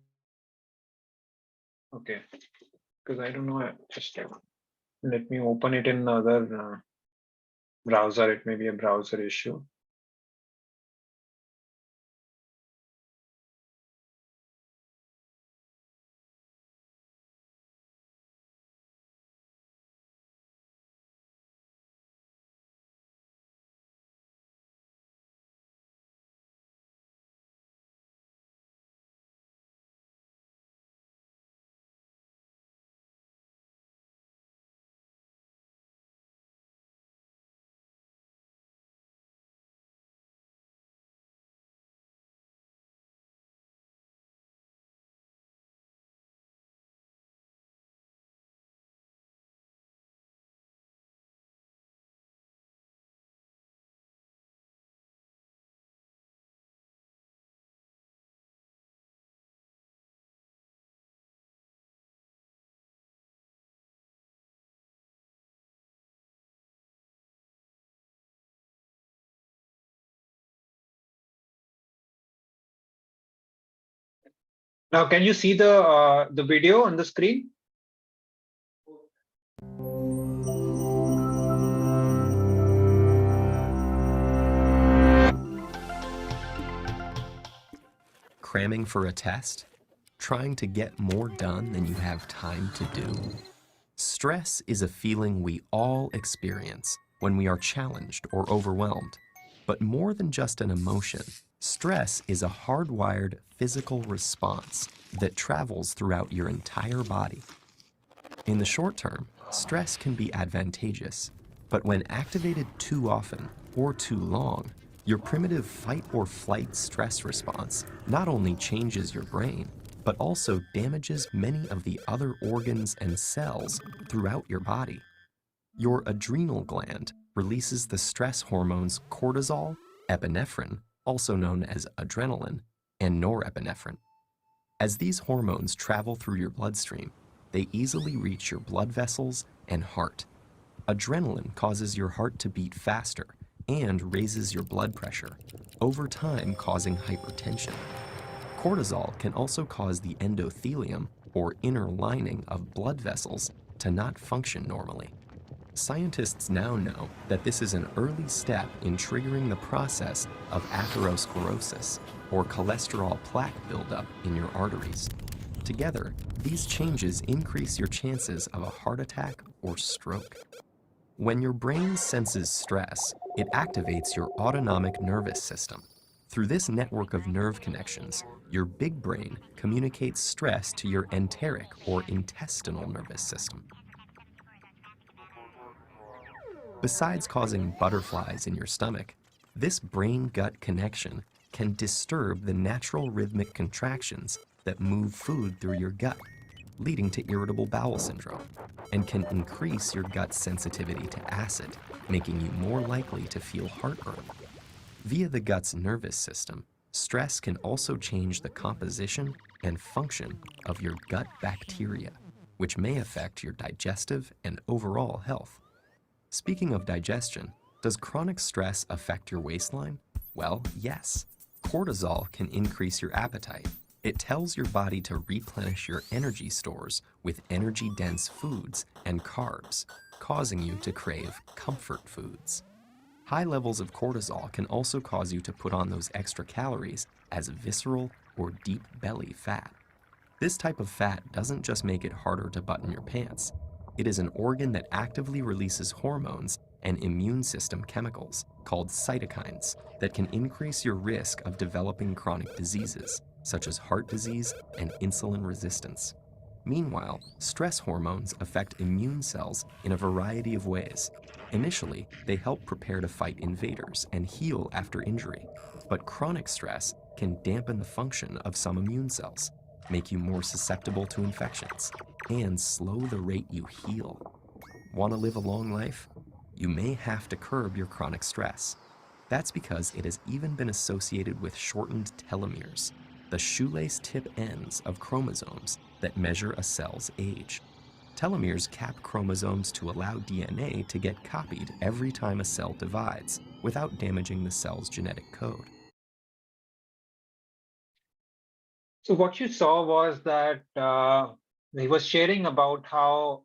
Okay, because I don't know. Just let me open it in another browser. It may be a browser issue. Now, can you see the video on the screen? Cramming for a test? Trying to get more done than you have time to do? Stress is a feeling we all experience when we are challenged or overwhelmed. But more than just an emotion, stress is a hardwired physical response that travels throughout your entire body. In the short term, stress can be advantageous, but when activated too often or too long, your primitive fight or flight stress response not only changes your brain, but also damages many of the other organs and cells throughout your body. Your adrenal gland releases the stress hormones cortisol, epinephrine, also known as adrenaline, and norepinephrine. As these hormones travel through your bloodstream, they easily reach your blood vessels and heart. Adrenaline causes your heart to beat faster and raises your blood pressure, over time causing hypertension. Cortisol can also cause the endothelium, or inner lining of blood vessels, to not function normally. Scientists now know that this is an early step in triggering the process of atherosclerosis, or cholesterol plaque buildup in your arteries. Together, these changes increase your chances of a heart attack or stroke. When your brain senses stress, it activates your autonomic nervous system. Through this network of nerve connections, your big brain communicates stress to your enteric or intestinal nervous system. Besides causing butterflies in your stomach, this brain-gut connection can disturb the natural rhythmic contractions that move food through your gut, leading to irritable bowel syndrome, and can increase your gut's sensitivity to acid, making you more likely to feel heartburn. Via the gut's nervous system, stress can also change the composition and function of your gut bacteria, which may affect your digestive and overall health. Speaking of digestion, does chronic stress affect your waistline? Well, yes. Cortisol can increase your appetite. It tells your body to replenish your energy stores with energy-dense foods and carbs, causing you to crave comfort foods. High levels of cortisol can also cause you to put on those extra calories as visceral or deep belly fat. This type of fat doesn't just make it harder to button your pants. It is an organ that actively releases hormones and immune system chemicals called cytokines that can increase your risk of developing chronic diseases, such as heart disease and insulin resistance. Meanwhile, stress hormones affect immune cells in a variety of ways. Initially, they help prepare to fight invaders and heal after injury. But chronic stress can dampen the function of some immune cells, make you more susceptible to infections, and slow the rate you heal. Want to live a long life? You may have to curb your chronic stress. That's because it has even been associated with shortened telomeres, the shoelace tip ends of chromosomes that measure a cell's age. Telomeres cap chromosomes to allow DNA to get copied every time a cell divides, without damaging the cell's genetic code. So what you saw was that he was sharing about how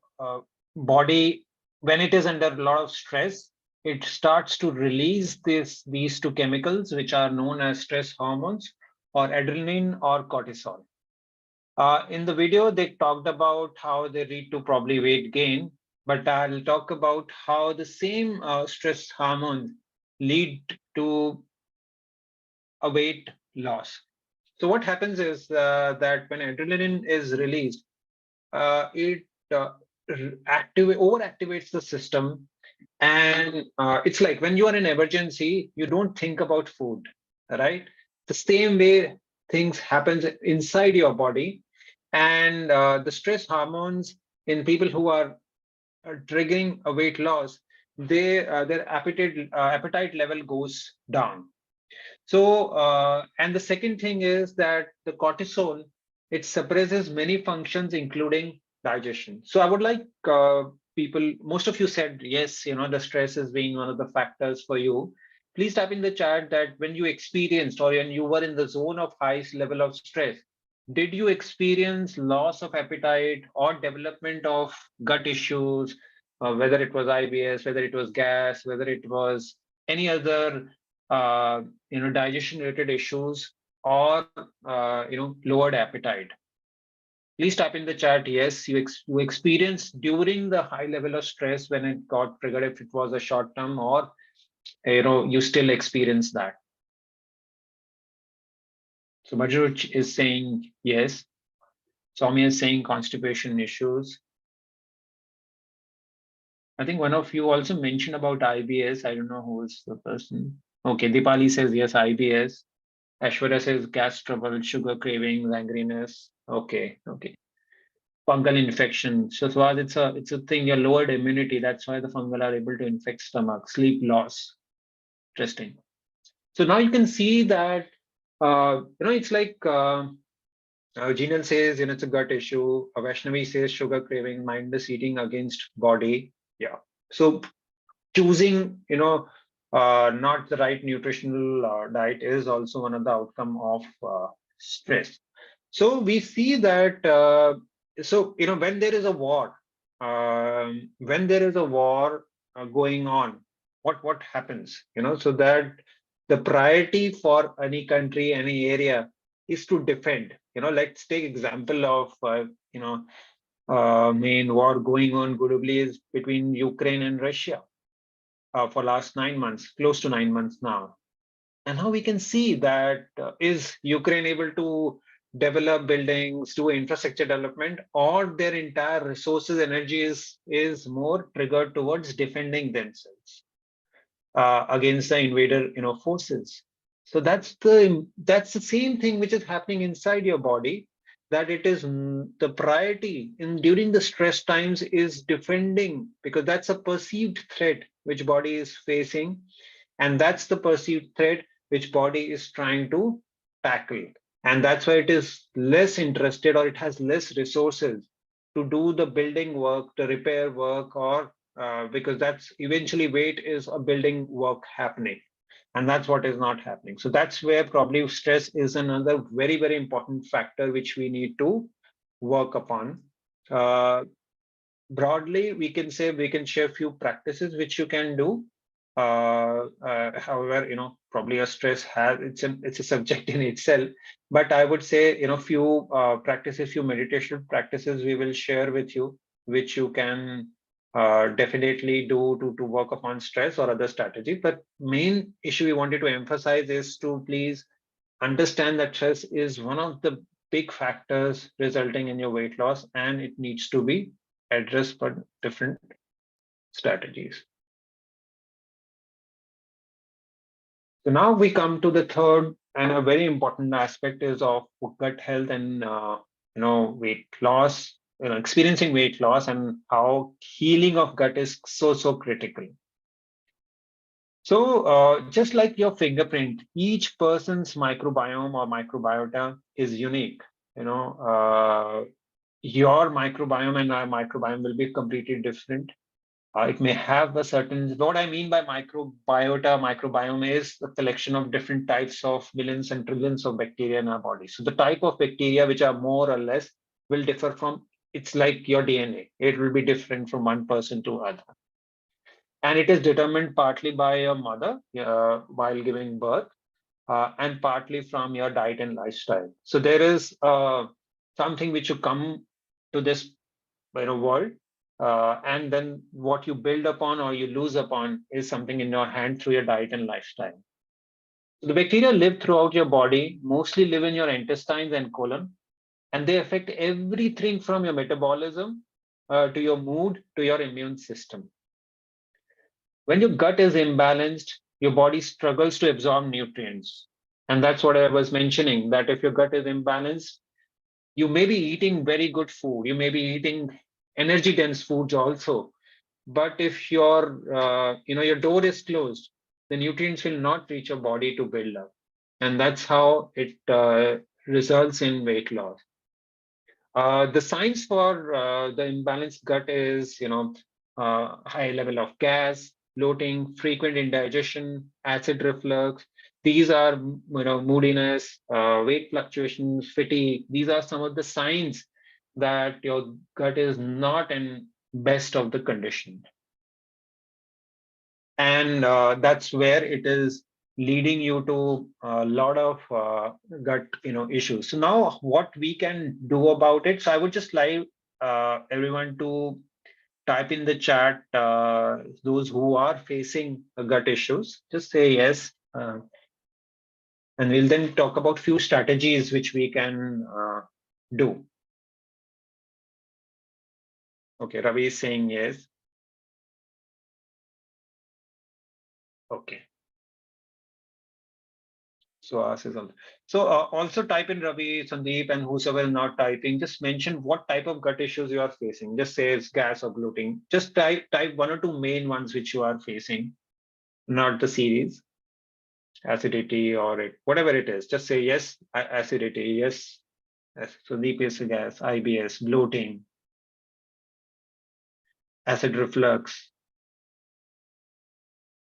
body, when it is under a lot of stress, it starts to release these two chemicals, which are known as stress hormones, or adrenaline or cortisol. In the video, they talked about how they lead to probably weight gain, but I'll talk about how the same stress hormones lead to a weight loss. So what happens is that when adrenaline is released, it overactivates the system, and it's like when you are in emergency, you don't think about food, right? The same way things happens inside your body, and the stress hormones in people who are triggering a weight loss, their appetite level goes down. So, and the second thing is that the cortisol, it suppresses many functions, including digestion. So I would like people, most of you said, yes, the stress is being one of the factors for you. Please type in the chat that when you experienced or when you were in the zone of highest level of stress, did you experience loss of appetite or development of gut issues, whether it was IBS, whether it was gas, whether it was any other digestion related issues, or lowered appetite? Please type in the chat, yes, you experienced during the high level of stress when it got triggered, if it was a short term, or you still experience that. So Majruch is saying yes. Soumya is saying constipation issues. I think one of you also mentioned about IBS. I don't know who is the person. Okay, Dipali says yes, IBS. Ashwarya says gas trouble, sugar cravings, angriness. Okay. Fungal infection. So Swaz, it's a thing, your lowered immunity. That's why the fungal are able to infect stomach. Sleep loss. Interesting. So now you can see that it's like Jinal says it's a gut issue. Vaishnavi says sugar craving, mindless eating against body. Yeah. So choosing not the right nutritional diet is also one of the outcome of stress. So we see that when there is a war, going on, what happens? So that the priority for any country, any area, is to defend. Let's take example of main war going on globally is between Ukraine and Russia for last 9 months, close to 9 months now. And now we can see that is Ukraine able to develop buildings, do infrastructure development, or their entire resources, energy is more triggered towards defending themselves against the invader forces. So that's the same thing which is happening inside your body, that it is the priority during the stress times is defending, because that's a perceived threat which body is facing, and that's the perceived threat which body is trying to tackle. And that's why it is less interested, or it has less resources to do the building work, the repair work, or because that's eventually weight is a building work happening. And that's what is not happening. So that's where probably stress is another very, very important factor which we need to work upon. Broadly, we can say we can share a few practices which you can do. However, probably a stress has it's a subject in itself. But I would say, few practices, few meditation practices we will share with you, which you can definitely do to work upon stress or other strategies. But main issue we wanted to emphasize is to please understand that stress is one of the big factors resulting in your weight loss, and it needs to be addressed for different strategies. So now we come to the third and a very important aspect is of gut health and weight loss, experiencing weight loss, and how healing of gut is so critical. So just like your fingerprint, each person's microbiome or microbiota is unique. your microbiome and our microbiome will be completely different. It may have a certain, what I mean by microbiome is a collection of different types of millions and trillions of bacteria in our body. So the type of bacteria which are more or less will differ from, it's like your DNA. It will be different from one person to other. And it is determined partly by your mother while giving birth, and partly from your diet and lifestyle. So there is something which you come to this world, and then what you build upon or you lose upon is something in your hand through your diet and lifestyle. So the bacteria live throughout your body, mostly live in your intestines and colon, and they affect everything from your metabolism to your mood to your immune system. When your gut is imbalanced, your body struggles to absorb nutrients. And that's what I was mentioning, that if your gut is imbalanced, you may be eating very good food, you may be eating energy dense foods also, but if your door is closed, the nutrients will not reach your body to build up, and that's how it results in weight loss. The signs for the imbalanced gut is high level of gas, bloating, frequent indigestion, acid reflux. These are moodiness, weight fluctuations, fatigue. These are some of the signs that your gut is not in best of the condition. And that's where it is leading you to a lot of gut issues. So now what we can do about it, so I would just like everyone to type in the chat, those who are facing gut issues, just say yes, and we'll then talk about few strategies which we can do. Okay, Ravi is saying yes. Okay. So also type in Ravi, Sandeep, and whosoever is not typing, just mention what type of gut issues you are facing. Just say it's gas or bloating. Just type one or two main ones which you are facing, not the series. Acidity or whatever it is. Just say yes, acidity, yes. Sandeep is gas, IBS, bloating, acid reflux,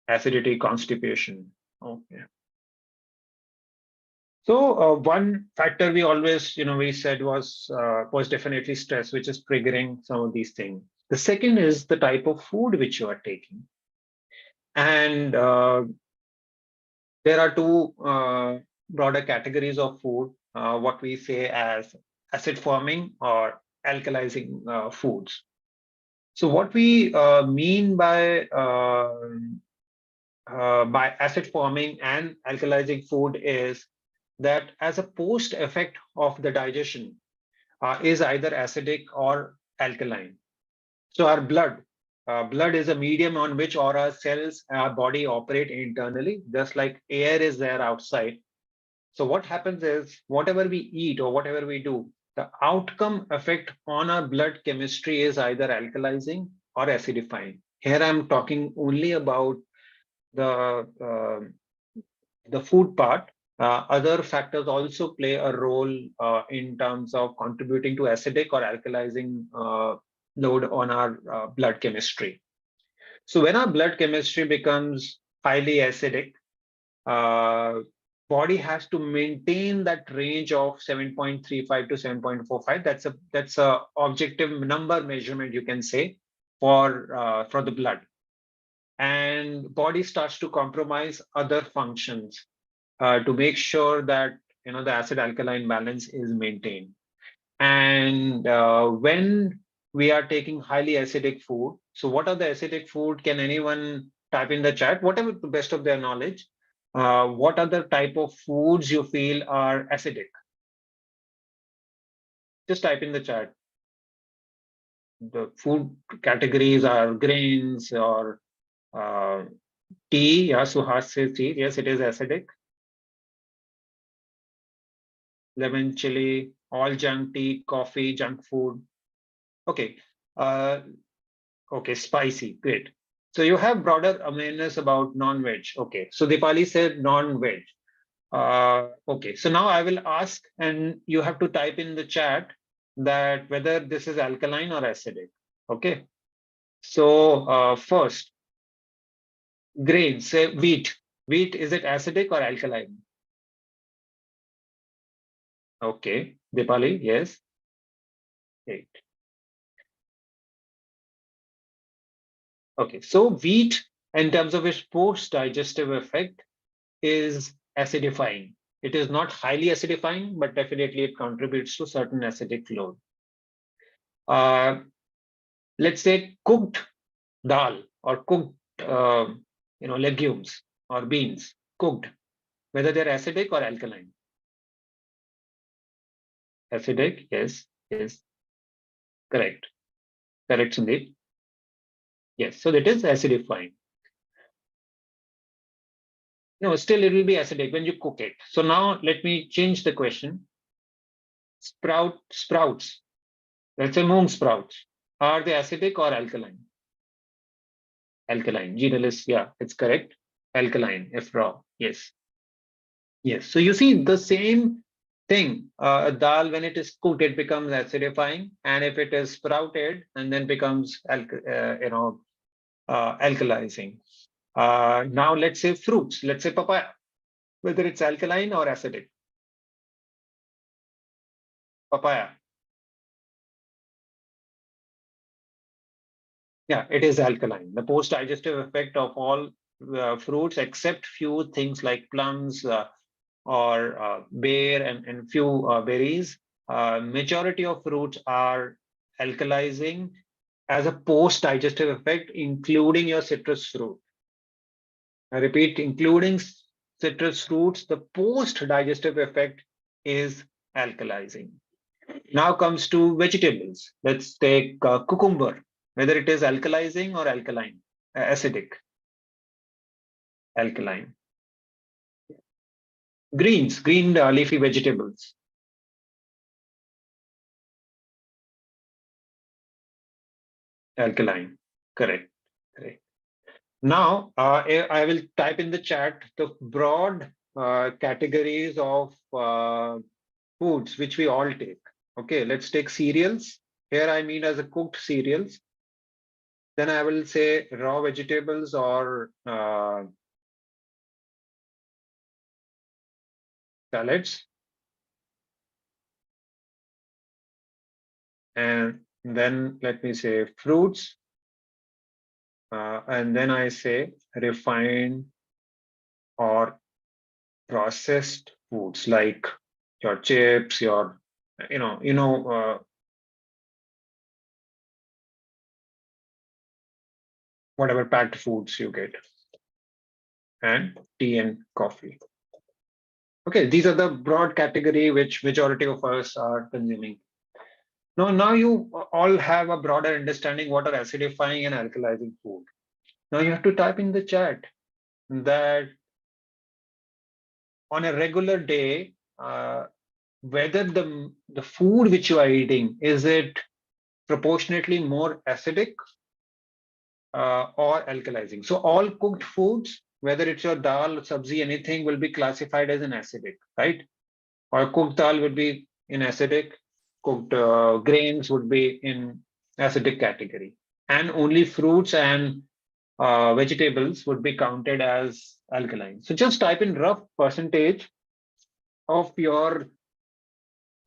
acidity, constipation. Okay. So one factor we always, we said was definitely stress, which is triggering some of these things. The second is the type of food which you are taking. And there are two broader categories of food, what we say as acid forming or alkalizing foods. So what we mean by acid forming and alkalizing food is that as a post effect of the digestion is either acidic or alkaline. So our blood is a medium on which all our cells, our body operate internally, just like air is there outside. So what happens is whatever we eat or whatever we do, the outcome effect on our blood chemistry is either alkalizing or acidifying. Here I'm talking only about the food part. Other factors also play a role in terms of contributing to acidic or alkalizing load on our blood chemistry. So when our blood chemistry becomes highly acidic, body has to maintain that range of 7.35 to 7.45. That's a objective number measurement, you can say, for the blood. And body starts to compromise other functions to make sure that the acid alkaline balance is maintained. And when we are taking highly acidic food, so what are the acidic food? Can anyone type in the chat, whatever to the best of their knowledge? What are the type of foods you feel are acidic? Just type in the chat. The food categories are grains or tea. Yeah, Suhas says tea. Yes, it is acidic. Lemon, chili, all junk, tea, coffee, junk food. Okay. Okay, spicy. Great. So you have broader awareness about non-veg. Okay. So Dipali said non-veg. Okay. So now I will ask, and you have to type in the chat that whether this is alkaline or acidic. Okay. So first, grains, say wheat. Wheat, is it acidic or alkaline? Okay. Dipali, yes. Great. Okay. So wheat, in terms of its post-digestive effect, is acidifying. It is not highly acidifying, but definitely it contributes to certain acidic load. Let's say cooked dal or cooked legumes or beans, cooked, whether they're acidic or alkaline. Acidic, yes, yes, correct, correct, Sandeep. Yes, so that is acidifying. No, still it will be acidic when you cook it. So now let me change the question. Sprouts, let's say moong sprouts, are they acidic or alkaline? Alkaline. Genus, yeah, it's correct. Alkaline, if raw, yes. Yes, so you see the same thing. Dal, when it is cooked, it becomes acidifying, and if it is sprouted, and then becomes alkalizing. Now let's say fruits. Let's say papaya, whether it's alkaline or acidic. Papaya. Yeah, it is alkaline. The post-digestive effect of all fruits, except few things like plums or bear and few berries, majority of fruits are alkalizing as a post-digestive effect, including your citrus fruit. I repeat, including citrus fruits, the post-digestive effect is alkalizing. Now comes to vegetables. Let's take cucumber, whether it is alkalizing or alkaline, acidic, alkaline. Greens, green leafy vegetables. Alkaline, correct, correct. Now, I will type in the chat the broad categories of foods which we all take. Okay, let's take cereals. Here I mean as a cooked cereals. Then I will say raw vegetables or salads. And then let me say fruits. And then I say refined or processed foods like your chips, your, whatever packed foods you get, and tea and coffee. Okay, these are the broad category which majority of us are consuming. Now you all have a broader understanding what are acidifying and alkalizing food. Now you have to type in the chat that on a regular day, whether the food which you are eating, is it proportionately more acidic or alkalizing? So all cooked foods, whether it's your dal, sabzi, anything will be classified as an acidic, right? Or cooked dal would be in acidic, cooked grains would be in acidic category. And only fruits and vegetables would be counted as alkaline. So just type in rough percentage of your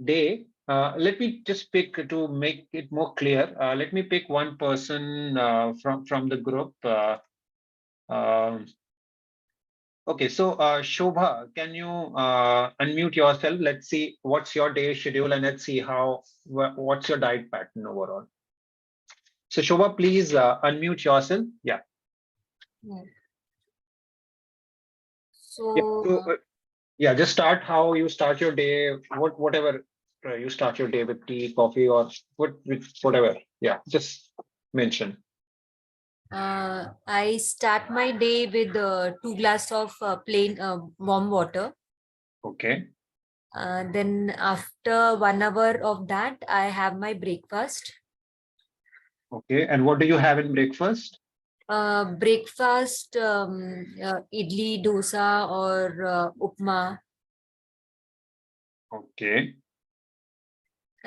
day. Let me just pick to make it more clear. Let me pick one person from the group. Okay, so Shobha, can you unmute yourself? Let's see what's your day schedule, and let's see what's your diet pattern overall. So Shobha, please unmute yourself. Yeah. So, Yeah, just start how you start your day. Whatever you start your day with, tea, coffee, or whatever. Yeah, just mention. I start my day with 2 glasses of plain warm water. Okay. Then after 1 hour of that, I have my breakfast. Okay, and what do you have in breakfast? Breakfast, idli, dosa, or upma. Okay.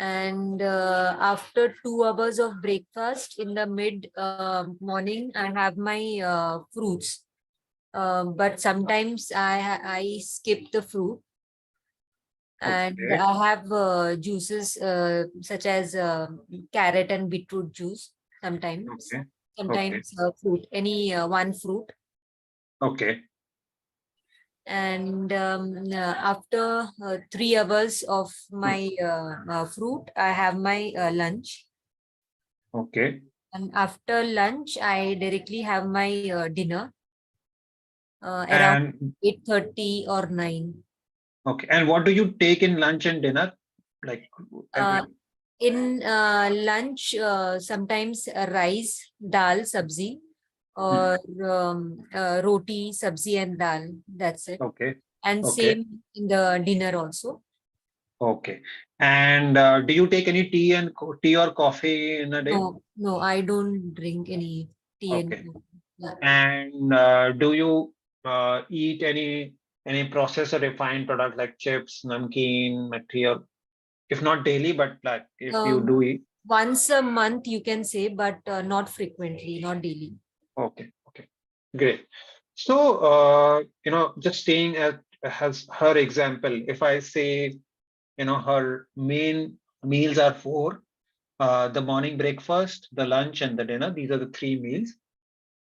And after 2 hours of breakfast in the mid morning, I have my fruits. But sometimes I skip the fruit, and Okay. I have juices such as carrot and beetroot juice sometimes. Okay. Sometimes fruit, any one fruit. Okay. And after 3 hours of my fruit, I have my lunch. Okay. And after lunch, I directly have my dinner around And 8:30 or 9. okay. And what do you take in lunch and dinner? Like Uh, every in lunch, sometimes rice, dal, sabzi, or roti, sabzi, and dal. That's it. okay. And Okay. same in the dinner also. Okay. And do you take any tea or coffee in a day? No, no, I don't drink any tea and Okay. coffee. Yeah. And do you eat any processed or refined product like chips, namkeen, matri, or if not daily, but like if you Um, do eat? once a month, you can say, but not frequently, not daily. Okay. Okay. Great. So just staying at has her example. If I say her main meals are four: the morning breakfast, the lunch, and the dinner. These are the three meals.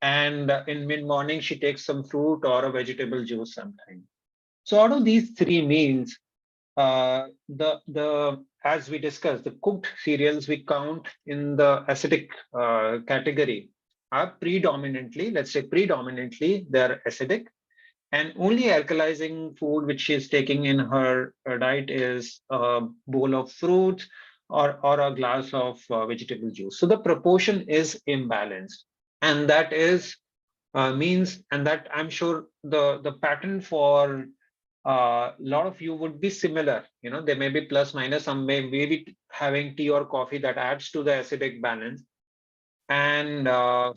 And in mid morning, she takes some fruit or a vegetable juice sometime. So out of these three meals, the as we discussed, the cooked cereals we count in the acidic category are predominantly, let's say predominantly, they're acidic, and only alkalizing food which she is taking in her diet is a bowl of fruits or a glass of vegetable juice. So the proportion is imbalanced, and that is means, and that I'm sure the pattern for a lot of you would be similar. There may be plus minus. Some may be having tea or coffee that adds to the acidic balance. And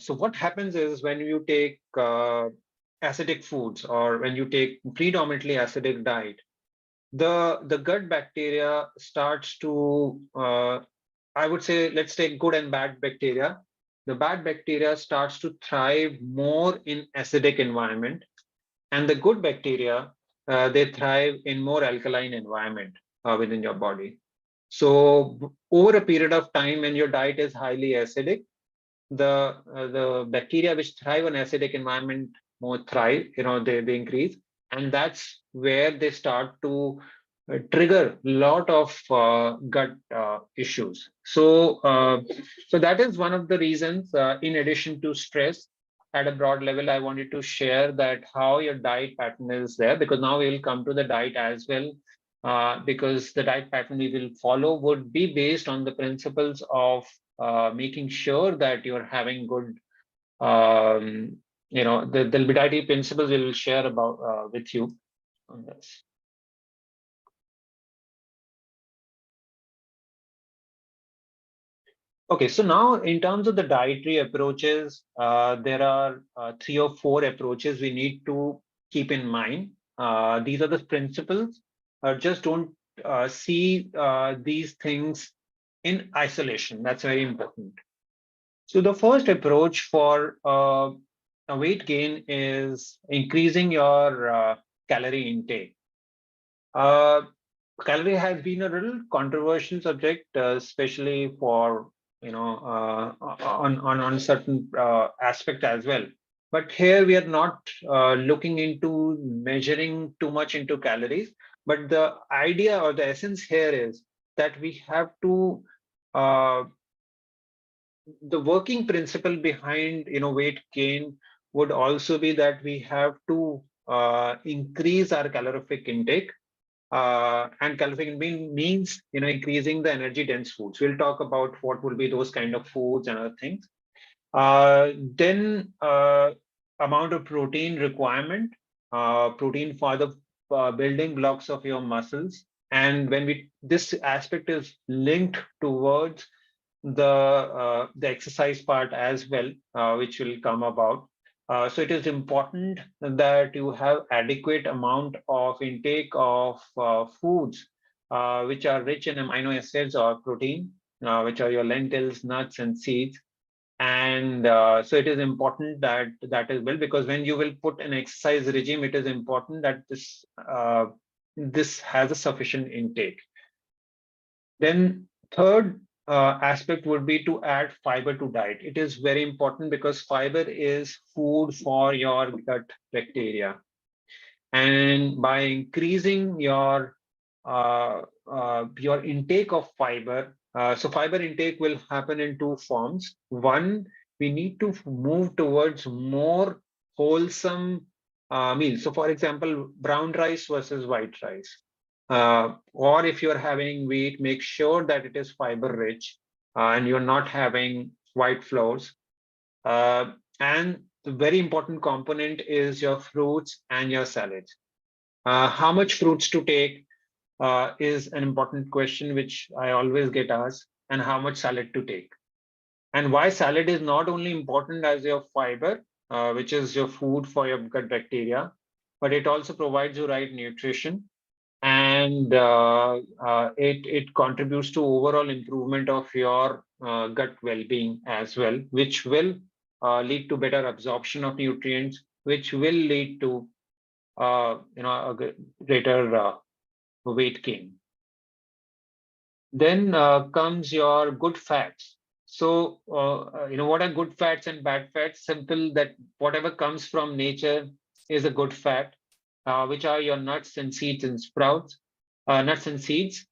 so what happens is when you take acidic foods or when you take predominantly acidic diet, the gut bacteria starts to I would say, let's take good and bad bacteria. The bad bacteria starts to thrive more in acidic environment, and the good bacteria, they thrive in more alkaline environment within your body. So over a period of time, when your diet is highly acidic, the bacteria which thrive in acidic environment more thrive, they increase, and that's where they start to trigger a lot of gut issues. So that is one of the reasons, in addition to stress. At a broad level, I wanted to share that how your diet pattern is there, because now we will come to the diet as well, because the diet pattern we will follow would be based on the principles of making sure that you're having good, there'll be dietary principles we'll share about with you on this. Okay, so now in terms of the dietary approaches, there are three or four approaches we need to keep in mind. These are the principles. Just don't see these things in isolation. That's very important. So the first approach for a weight gain is increasing your calorie intake. Uh, Calorie has been a little controversial subject, especially for on certain aspect as well. But here we are not looking into measuring too much into calories. But the idea or the essence here is that we have to the working principle behind weight gain would also be that we have to increase our calorific intake, and calorific means increasing the energy dense foods. We'll talk about what will be those kind of foods and other things. Then amount of protein requirement, protein for the building blocks of your muscles. And when this aspect is linked towards the exercise part as well, which will come about. So it is important that you have adequate amount of intake of foods which are rich in amino acids or protein, which are your lentils, nuts, and seeds. And so it is important that that as well, because when you will put an exercise regime, it is important that this has a sufficient intake. Then third aspect would be to add fiber to diet. It is very important because fiber is food for your gut bacteria. And by increasing your intake of fiber, so fiber intake will happen in two forms. One, we need to move towards more wholesome meals. So for example, brown rice versus white rice. Or if you're having wheat, make sure that it is fiber rich and you're not having white flours. And the very important component is your fruits and your salads. How much fruits to take is an important question which I always get asked, and how much salad to take. And why salad is not only important as your fiber, which is your food for your gut bacteria, but it also provides you right nutrition, and it contributes to overall improvement of your gut well-being as well, which will lead to better absorption of nutrients, which will lead to a greater weight gain. Then comes your good fats. So what are good fats and bad fats? Simple, that whatever comes from nature is a good fat, which are your nuts and seeds and sprouts. Nuts and seeds,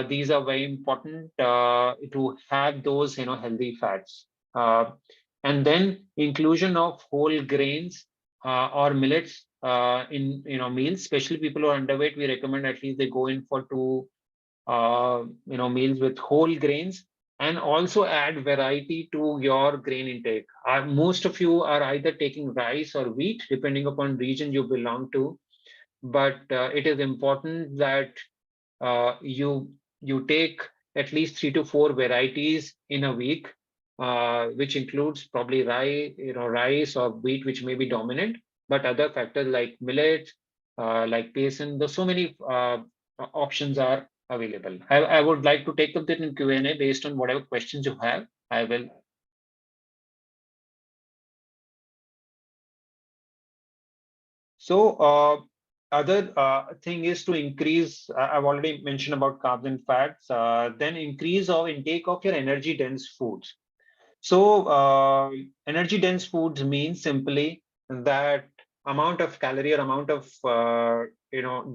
these are very important to have those healthy fats. And then inclusion of whole grains or millets in meals, especially people who are underweight, we recommend at least they go in for two meals with whole grains, and also add variety to your grain intake. Most of you are either taking rice or wheat, depending upon region you belong to, but it is important that you take at least 3 to 4 varieties in a week, which includes probably rice or wheat, which may be dominant, but other factors like millet, like paysan. There's so many options are available. I would like to take up that in Q&A based on whatever questions you have. I will. So other thing is to increase, I've already mentioned about carbs and fats, then increase or intake of your energy dense foods. So energy dense foods means simply that amount of calorie or amount of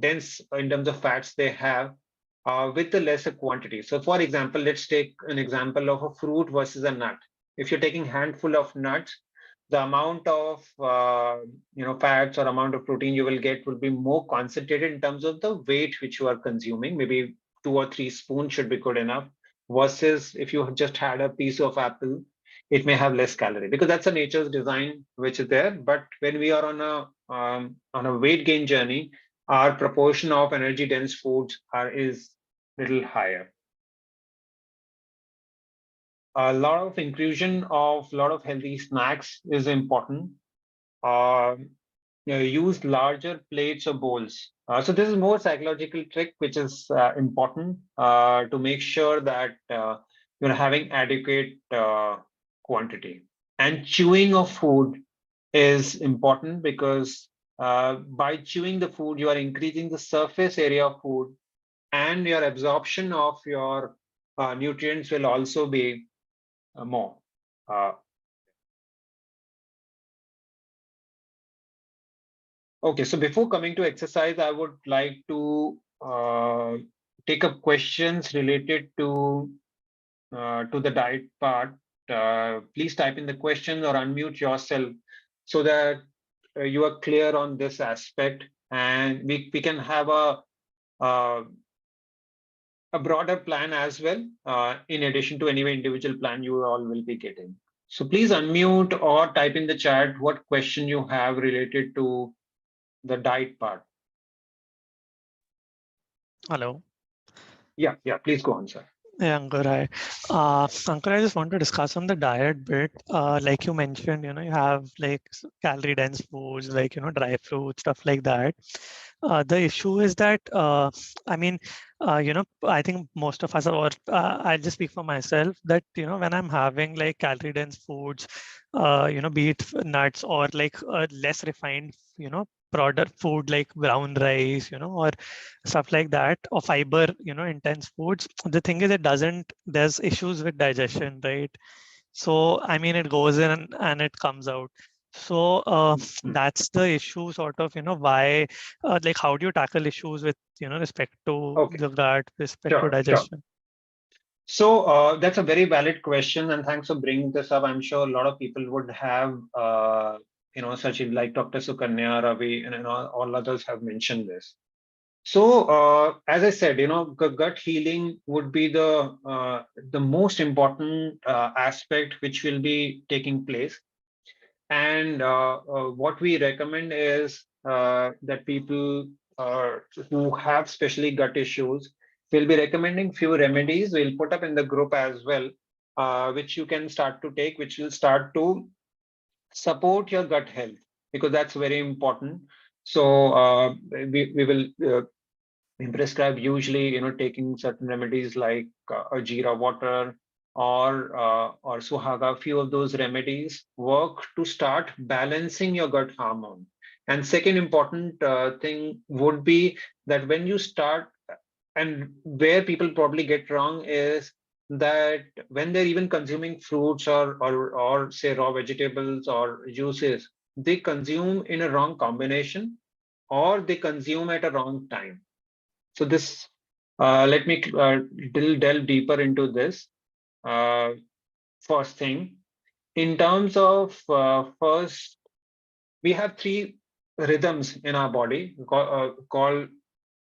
dense in terms of fats they have with the lesser quantity. So for example, let's take an example of a fruit versus a nut. If you're taking handful of nuts, the amount of fats or amount of protein you will get will be more concentrated in terms of the weight which you are consuming. Maybe 2 or 3 spoons should be good enough, versus if you just had a piece of apple, it may have less calorie, because that's a nature's design which is there. But when we are on a weight gain journey, our proportion of energy dense foods is little higher. A lot of inclusion of a lot of healthy snacks is important. Use larger plates or bowls. So this is more psychological trick, which is important to make sure that you're having adequate quantity. And chewing of food is important, because by chewing the food, you are increasing the surface area of food, and your absorption of your nutrients will also be more. Okay, so before coming to exercise, I would like to take up questions related to the diet part. Please type in the question or unmute yourself so that you are clear on this aspect, and we can have a broader plan as well, in addition to any individual plan you all will be getting. So please unmute or type in the chat what question you have related to the diet part. Hello. Yeah, please go on, sir. Yeah, Ankur, hi. Ankur, I just want to discuss on the diet bit. Like you mentioned, you have like calorie dense foods, like, dry fruits, stuff like that. The issue is that, I mean, I think most of us, or I'll just speak for myself, that, when I'm having like calorie dense foods, be it nuts or like less refined, product food like brown rice, or stuff like that, or fiber, intense foods. The thing is, there's issues with digestion, right? So, I mean, it goes in and it comes out. So that's the issue, sort of, why, like, how do you tackle issues with, respect to Okay, the gut, respect to sure, sure. digestion? So that's a very valid question, and thanks for bringing this up. I'm sure a lot of people would have, such like Dr. Sukanya, Ravi, and all others have mentioned this. So as I said, gut healing would be the most important aspect which will be taking place. And what we recommend is that people who have specially gut issues, we'll be recommending few remedies. We'll put up in the group as well, which you can start to take, which will start to support your gut health, because that's very important. So we will prescribe usually, taking certain remedies like jeera water or suhaga. Few of those remedies work to start balancing your gut hormone. And second important thing would be that when you start, and where people probably get wrong is that when they're even consuming fruits or say raw vegetables or juices, they consume in a wrong combination, or they consume at a wrong time. So this, let me delve deeper into this. Uh, First thing, in terms of first, we have three rhythms in our body called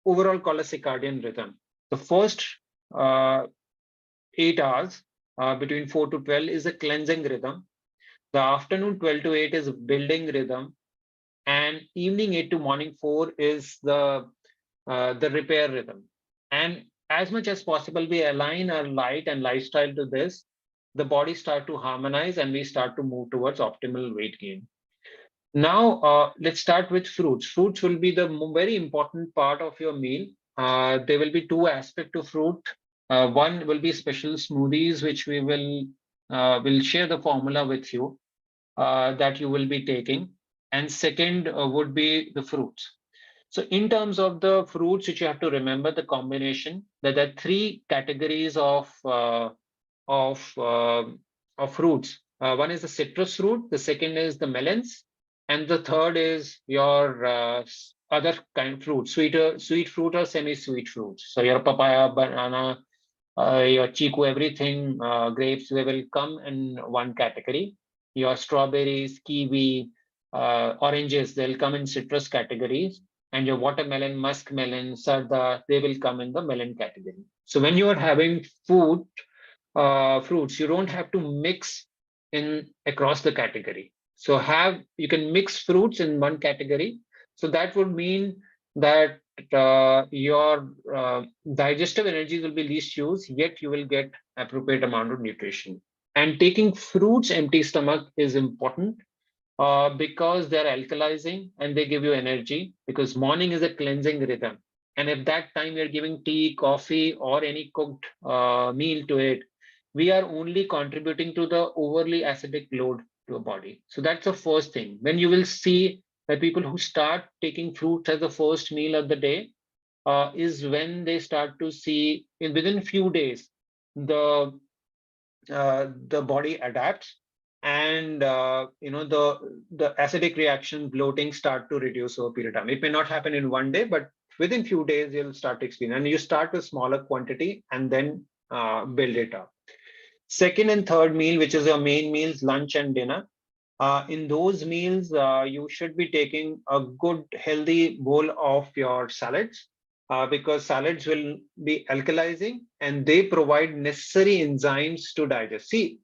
overall called a circadian rhythm. The first uh, 8 hours between 4 to 12 is a cleansing rhythm. The afternoon 12 to 8 is building rhythm, and evening 8 to morning 4 is the repair rhythm. And as much as possible, we align our light and lifestyle to this. The body start to harmonize, and we start to move towards optimal weight gain. Now, let's start with fruits. Fruits will be the very important part of your meal. There will be two aspects to fruit. One will be special smoothies, which we will share the formula with you that you will be taking. And second would be the fruits. So in terms of the fruits, which you have to remember the combination, that there are three categories of uh, of fruits. One is the citrus fruit, the second is the melons, and the third is your other kind of fruit, sweet fruit or semi-sweet fruits. So your papaya, banana, your chiku, everything, grapes, they will come in one category. Your strawberries, kiwi, oranges, they'll come in citrus categories. And your watermelon, muskmelon, sarda, they will come in the melon category. So when you are having fruits, you don't have to mix in across the category. So you can mix fruits in one category. So that would mean that your digestive energy will be least used, yet you will get appropriate amount of nutrition. And taking fruits empty stomach is important because they're alkalizing and they give you energy, because morning is a cleansing rhythm. And if that time you're giving tea, coffee, or any cooked meal to it, we are only contributing to the overly acidic load to a body. So that's the first thing. When you will see that people who start taking fruit as the first meal of the day is when they start to see within a few days the body adapts, and the acidic reaction, bloating start to reduce over a period of time. It may not happen in one day, but within few days you'll start to experience, and you start with smaller quantity and then build it up. Second and third meal, which is your main meals, lunch and dinner. In those meals, you should be taking a good healthy bowl of your salads, because salads will be alkalizing and they provide necessary enzymes to digest. See,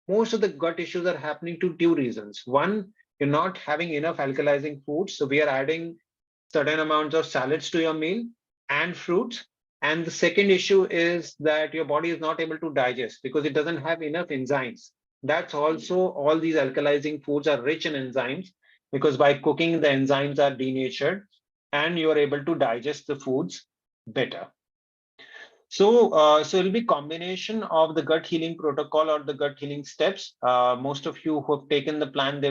most of the gut issues are happening to two reasons. One, you're not having enough alkalizing foods. So we are adding certain amounts of salads to your meal and fruits. And the second issue is that your body is not able to digest because it doesn't have enough enzymes. That's also, all these alkalizing foods are rich in enzymes, because by cooking, the enzymes are denatured and you are able to digest the foods better. So it'll be combination of the gut healing protocol or the gut healing steps. Most of you who have taken the plan,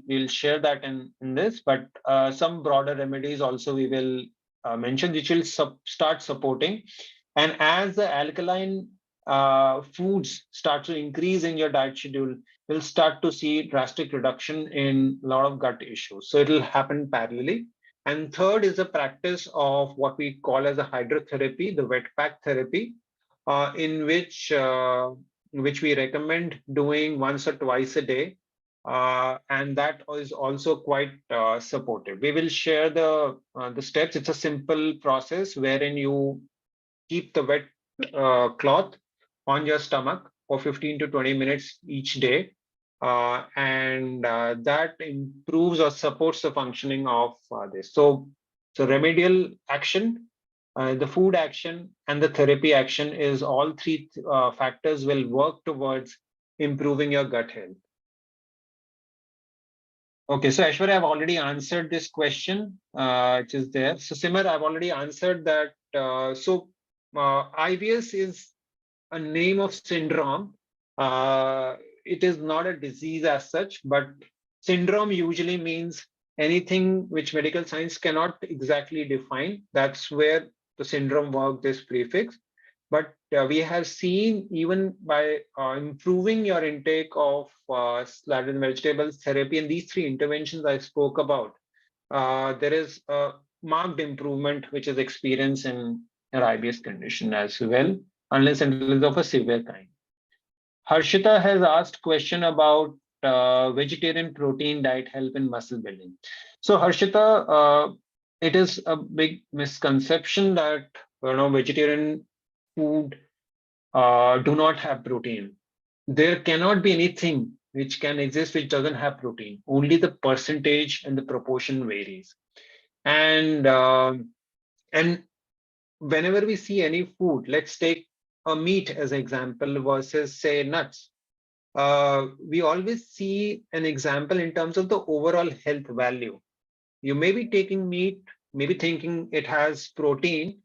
we'll share that in this, but some broader remedies also we will mention, which will start supporting. And as the alkaline foods start to increase in your diet schedule, you'll start to see drastic reduction in a lot of gut issues. So it'll happen parallelly. And third is the practice of what we call as a hydrotherapy, the wet pack therapy, in which we recommend doing once or twice a day. And that is also quite supportive. We will share the steps. It's a simple process wherein you keep the wet cloth on your stomach for 15 to 20 minutes each day. And that improves or supports the functioning of this. So remedial action, the food action, and the therapy action is all three factors will work towards improving your gut health. Okay, so Aishwarya, I've already answered this question, which is there. So Simar, I've already answered that. IBS is a name of syndrome. It is not a disease as such, but syndrome usually means anything which medical science cannot exactly define. That's where the syndrome work, this prefix. But we have seen, even by improving your intake of salad and vegetables, therapy, and these three interventions I spoke about, there is a marked improvement which is experienced in your IBS condition as well, unless and until it's of a severe kind. Harshita has asked question about vegetarian protein diet help in muscle building. So Harshita, it is a big misconception that vegetarian food do not have protein. There cannot be anything which can exist which doesn't have protein. Only the percentage and the proportion varies. And whenever we see any food, let's take a meat as an example versus say nuts. We always see an example in terms of the overall health value. You may be taking meat, maybe thinking it has protein,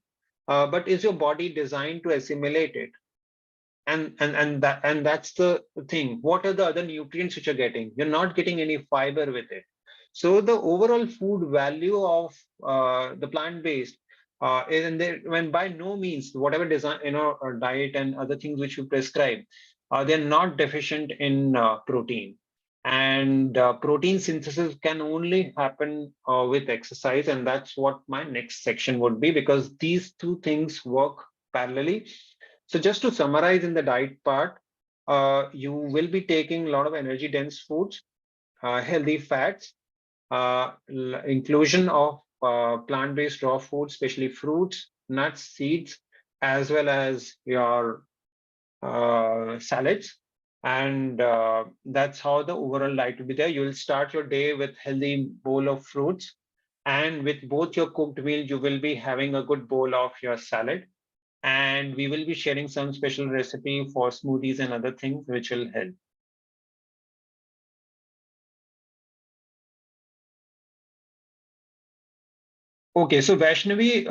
but is your body designed to assimilate it? And that's the thing. What are the other nutrients which you're getting? You're not getting any fiber with it. So the overall food value of the plant-based and when by no means whatever design diet and other things which you prescribe, they're not deficient in protein. And protein synthesis can only happen with exercise, and that's what my next section would be, because these two things work parallelly. So just to summarize in the diet part, you will be taking a lot of energy dense foods, healthy fats, inclusion of plant-based raw foods, especially fruits, nuts, seeds, as well as your salads. And that's how the overall diet will be there. You will start your day with healthy bowl of fruits, and with both your cooked meal, you will be having a good bowl of your salad. And we will be sharing some special recipe for smoothies and other things which will help. Okay, so Vaishnavi,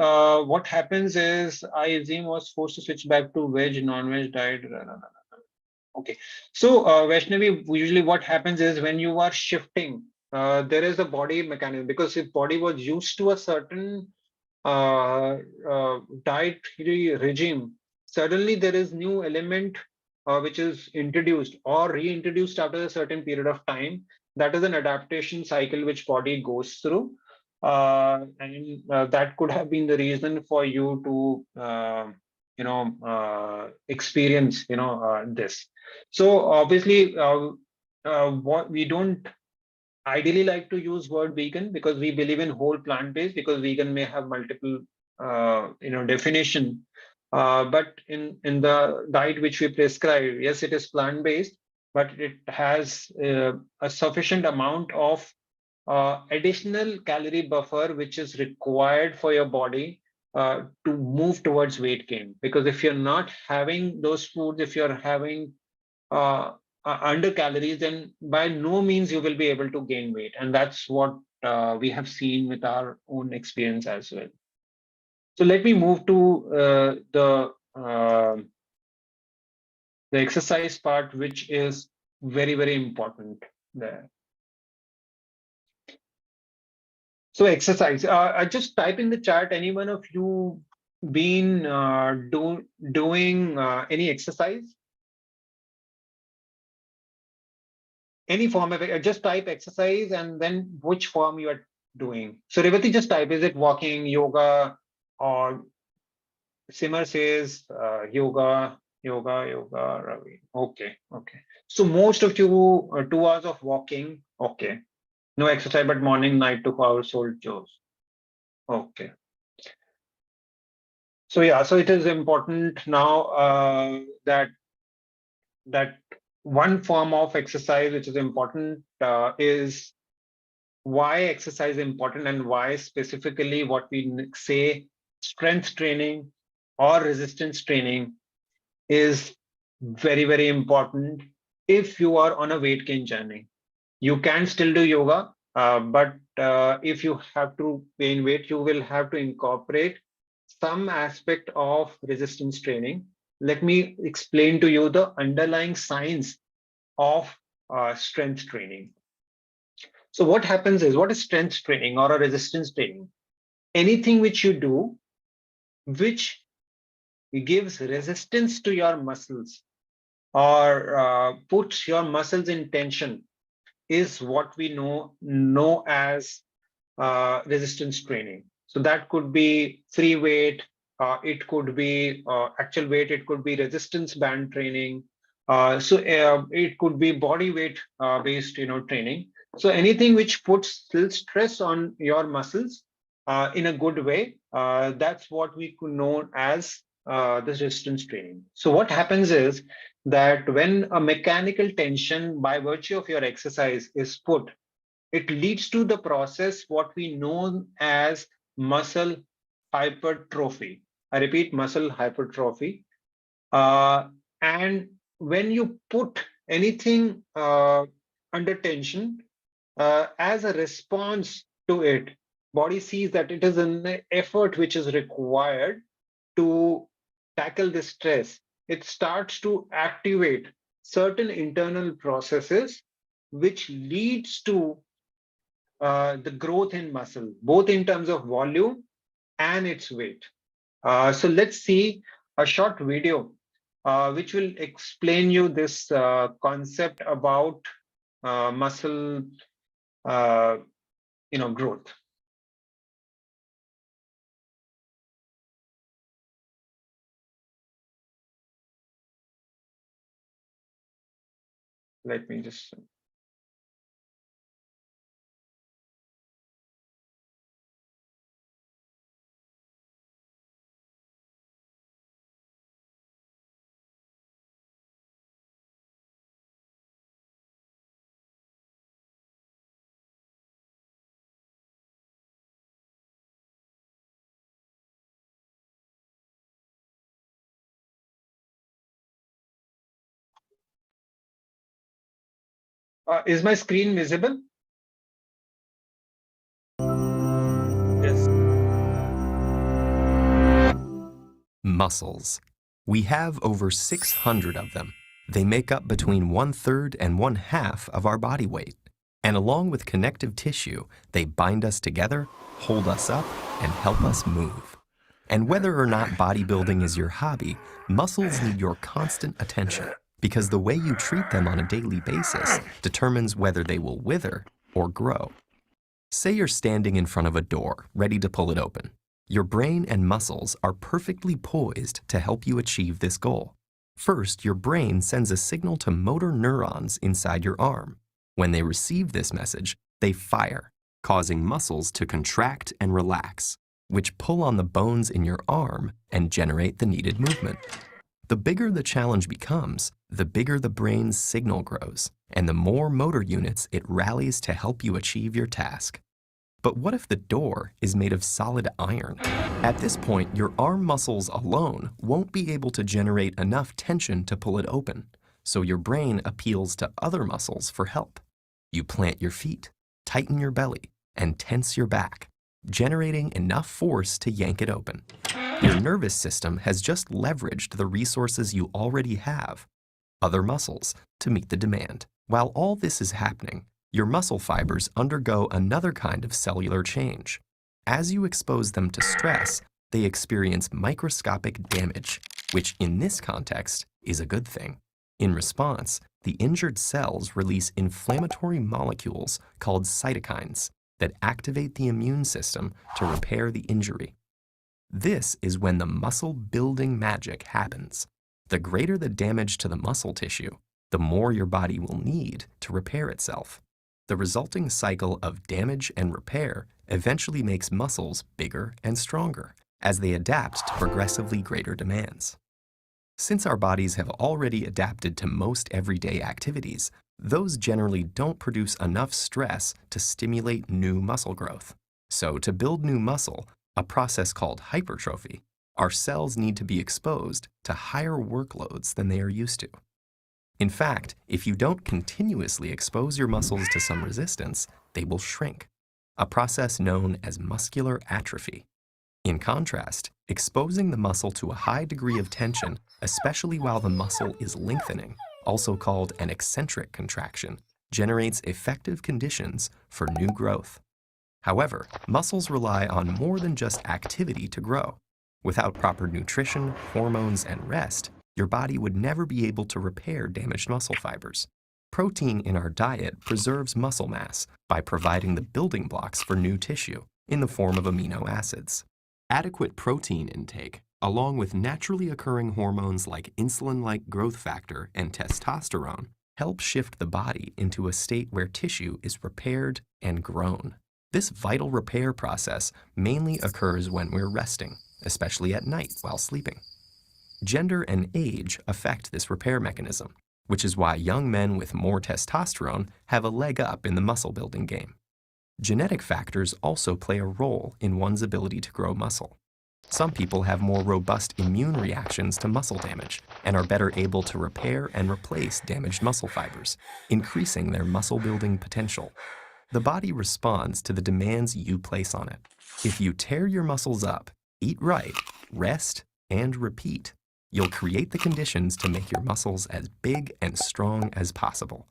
what happens is I assume was forced to switch back to veg, non-veg diet. Okay, so Vaishnavi, usually what happens is when you are shifting, there is a body mechanism, because if body was used to a certain dietary regime, suddenly there is new element which is introduced or reintroduced after a certain period of time. That is an adaptation cycle which body goes through. And that could have been the reason for you to experience this. So obviously what we don't ideally like to use word vegan, because we believe in whole plant-based, because vegan may have multiple definition. But in the diet which we prescribe, yes, it is plant-based, but it has a sufficient amount of additional calorie buffer which is required for your body to move towards weight gain. Because if you're not having those foods, if you're having under calories, then by no means you will be able to gain weight. And that's what we have seen with our own experience as well. So let me move to the exercise part, which is very, very important there. So exercise, I just type in the chat, any one of you been doing any exercise? Any form of it, just type exercise and then which form you are doing. So Revati, just type, is it walking, yoga, or Simar says yoga, Ravi. Okay. So most of you 2 hours of walking. Okay. No exercise, but morning, night, 2 household chores. Okay. So yeah, so it is important now that one form of exercise which is important is why exercise is important, and why specifically what we say strength training or resistance training is very, very important. If you are on a weight gain journey, you can still do yoga, but if you have to gain weight, you will have to incorporate some aspect of resistance training. Let me explain to you the underlying science of strength training. So what happens is, what is strength training or a resistance training? Anything which you do which gives resistance to your muscles or puts your muscles in tension is what we know as resistance training. So that could be free weight, it could be actual weight, it could be resistance band training. It could be body weight based training. So anything which puts still stress on your muscles in a good way, that's what we could know as the resistance training. So what happens is that when a mechanical tension by virtue of your exercise is put, it leads to the process what we know as muscle hypertrophy. I repeat, muscle hypertrophy. And when you put anything under tension, as a response to it, body sees that it is an effort which is required to tackle this stress. It starts to activate certain internal processes which leads to the growth in muscle, both in terms of volume and its weight. So let's see a short video which will explain you this concept about muscle growth. Let me just. Is my screen visible? Yes. Muscles. We have over 600 of them. They make up between 1/3 and 1/2 of our body weight. And along with connective tissue, they bind us together, hold us up, and help us move. And whether or not bodybuilding is your hobby, muscles need your constant attention, because the way you treat them on a daily basis determines whether they will wither or grow. Say you're standing in front of a door, ready to pull it open. Your brain and muscles are perfectly poised to help you achieve this goal. First, your brain sends a signal to motor neurons inside your arm. When they receive this message, they fire, causing muscles to contract and relax, which pull on the bones in your arm and generate the needed movement. The bigger the challenge becomes, the bigger the brain's signal grows, and the more motor units it rallies to help you achieve your task. But what if the door is made of solid iron? At this point, your arm muscles alone won't be able to generate enough tension to pull it open, so your brain appeals to other muscles for help. You plant your feet, tighten your belly, and tense your back, generating enough force to yank it open. Your nervous system has just leveraged the resources you already have, other muscles, to meet the demand. While all this is happening, your muscle fibers undergo another kind of cellular change. As you expose them to stress, they experience microscopic damage, which in this context is a good thing. In response, the injured cells release inflammatory molecules called cytokines that activate the immune system to repair the injury. This is when the muscle-building magic happens. The greater the damage to the muscle tissue, the more your body will need to repair itself. The resulting cycle of damage and repair eventually makes muscles bigger and stronger as they adapt to progressively greater demands. Since our bodies have already adapted to most everyday activities, those generally don't produce enough stress to stimulate new muscle growth. So to build new muscle, a process called hypertrophy, our cells need to be exposed to higher workloads than they are used to. In fact, if you don't continuously expose your muscles to some resistance, they will shrink, a process known as muscular atrophy. In contrast, exposing the muscle to a high degree of tension, especially while the muscle is lengthening, also called an eccentric contraction, generates effective conditions for new growth. However, muscles rely on more than just activity to grow. Without proper nutrition, hormones, and rest, your body would never be able to repair damaged muscle fibers. Protein in our diet preserves muscle mass by providing the building blocks for new tissue in the form of amino acids. Adequate protein intake, along with naturally occurring hormones like insulin-like growth factor and testosterone, help shift the body into a state where tissue is repaired and grown. This vital repair process mainly occurs when we're resting, especially at night while sleeping. Gender and age affect this repair mechanism, which is why young men with more testosterone have a leg up in the muscle-building game. Genetic factors also play a role in one's ability to grow muscle. Some people have more robust immune reactions to muscle damage and are better able to repair and replace damaged muscle fibers, increasing their muscle-building potential. The body responds to the demands you place on it. If you tear your muscles up, eat right, rest, and repeat, you'll create the conditions to make your muscles as big and strong as possible.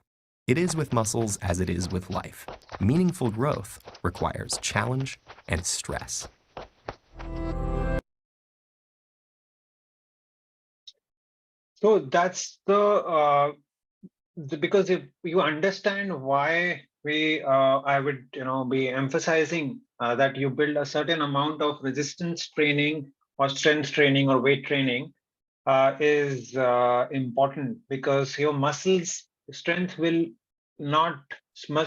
It is with muscles as it is with life. Meaningful growth requires challenge and stress. So that's because if you understand why I would be emphasizing that you build a certain amount of resistance training or strength training or weight training is important, because your muscles strength will not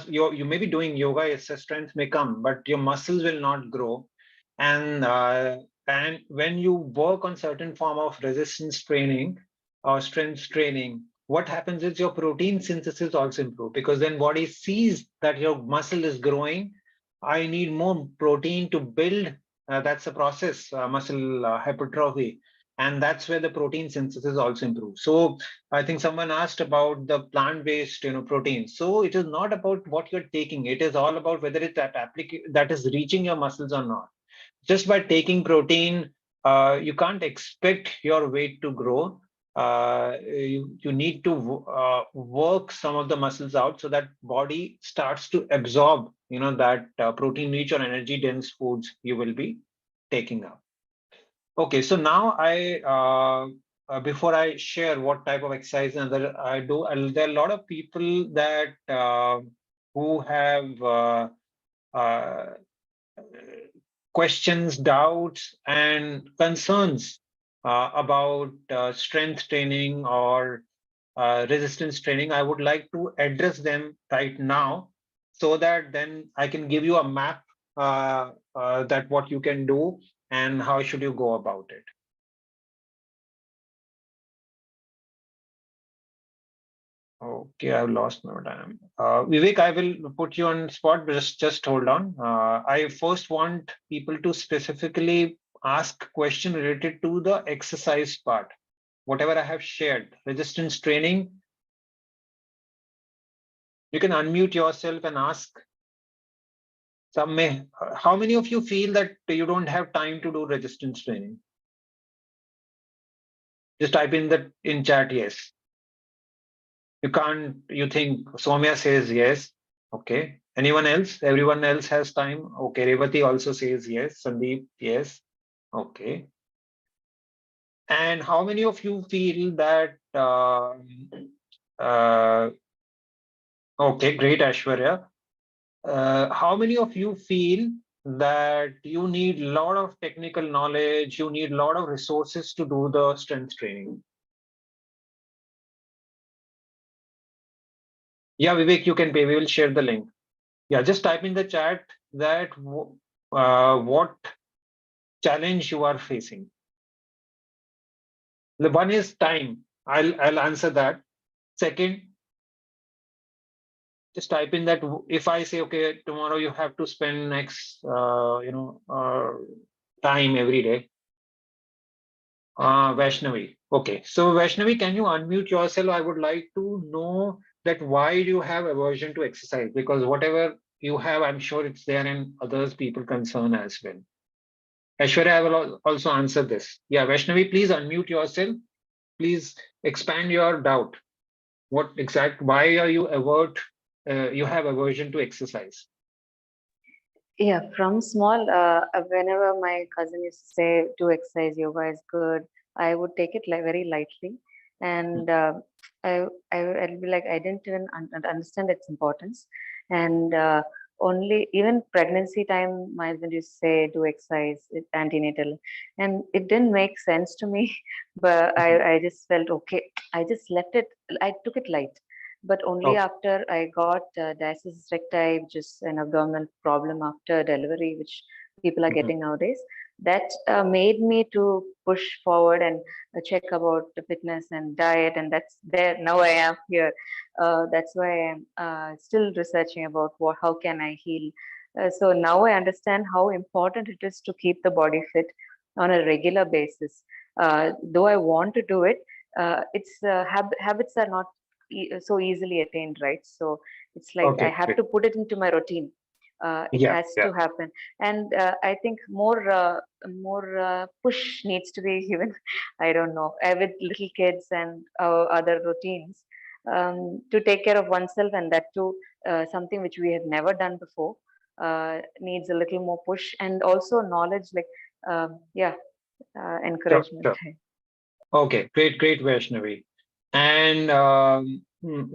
you may be doing yoga, it's a strength may come, but your muscles will not grow. And when you work on certain form of resistance training or strength training, what happens is your protein synthesis also improve, because then body sees that your muscle is growing. I need more protein to build. That's a process, muscle hypertrophy, and that's where the protein synthesis also improves. So I think someone asked about the plant-based protein. So it is not about what you're taking, it is all about whether it's that is reaching your muscles or not. Just by taking protein, you can't expect your weight to grow. You need to work some of the muscles out so that body starts to absorb that protein rich or energy dense foods you will be taking up. Okay, so now before I share what type of exercise and that I do, there are a lot of people that who have questions, doubts, and concerns about strength training or resistance training. I would like to address them right now, so that then I can give you a map that what you can do and how should you go about it. Okay, I've lost my time. Vivek, I will put you on spot, but just hold on. I first want people to specifically ask question related to the exercise part. Whatever I have shared, resistance training, you can unmute yourself and ask. Some may. How many of you feel that you don't have time to do resistance training? Just type in chat yes. You can't. You think Soumya says yes. Okay. Anyone else? Everyone else has time. Okay. Revati also says yes. Sandeep, yes. Okay. And how many of you feel that? Okay, great, Ashwarya. How many of you feel that you need a lot of technical knowledge, you need a lot of resources to do the strength training? Yeah, Vivek, you can pay. We will share the link. Yeah, just type in the chat that what challenge you are facing. The one is time. I'll answer that. Second, just type in that if I say, okay, tomorrow you have to spend next time every day. Vaishnavi. Okay, so Vaishnavi, can you unmute yourself? I would like to know that why you have aversion to exercise, because whatever you have, I'm sure it's there in others people concern as well. Aishwarya, I will also answer this. Yeah, Vaishnavi, please unmute yourself. Please expand your doubt. Why are you you have aversion to exercise? Yeah, from small, whenever my cousin used to say, do exercise, yoga is good, I would take it like very lightly. And I'd be like, I didn't even understand its importance. And only even pregnancy time, my husband used to say, do exercise, it's antenatal. And it didn't make sense to me, but I just felt, okay, I just left it, I took it light. But only after I got diastasis recti, which is an abdominal problem after delivery, which people are getting nowadays, that made me to push forward and check about the fitness and diet, and that's there. Now I am here. That's why I'm still researching about how can I heal. So now I understand how important it is to keep the body fit on a regular basis. Though I want to do it, it's habits are not so easily attained, right? So it's like I have to put it into my routine. It has to happen, and I think more push needs to be given. I don't know, with little kids and other routines, to take care of oneself, and that too something which we have never done before, needs a little more push, and also knowledge, like encouragement. Sure. Okay, great, Vaishnavi. And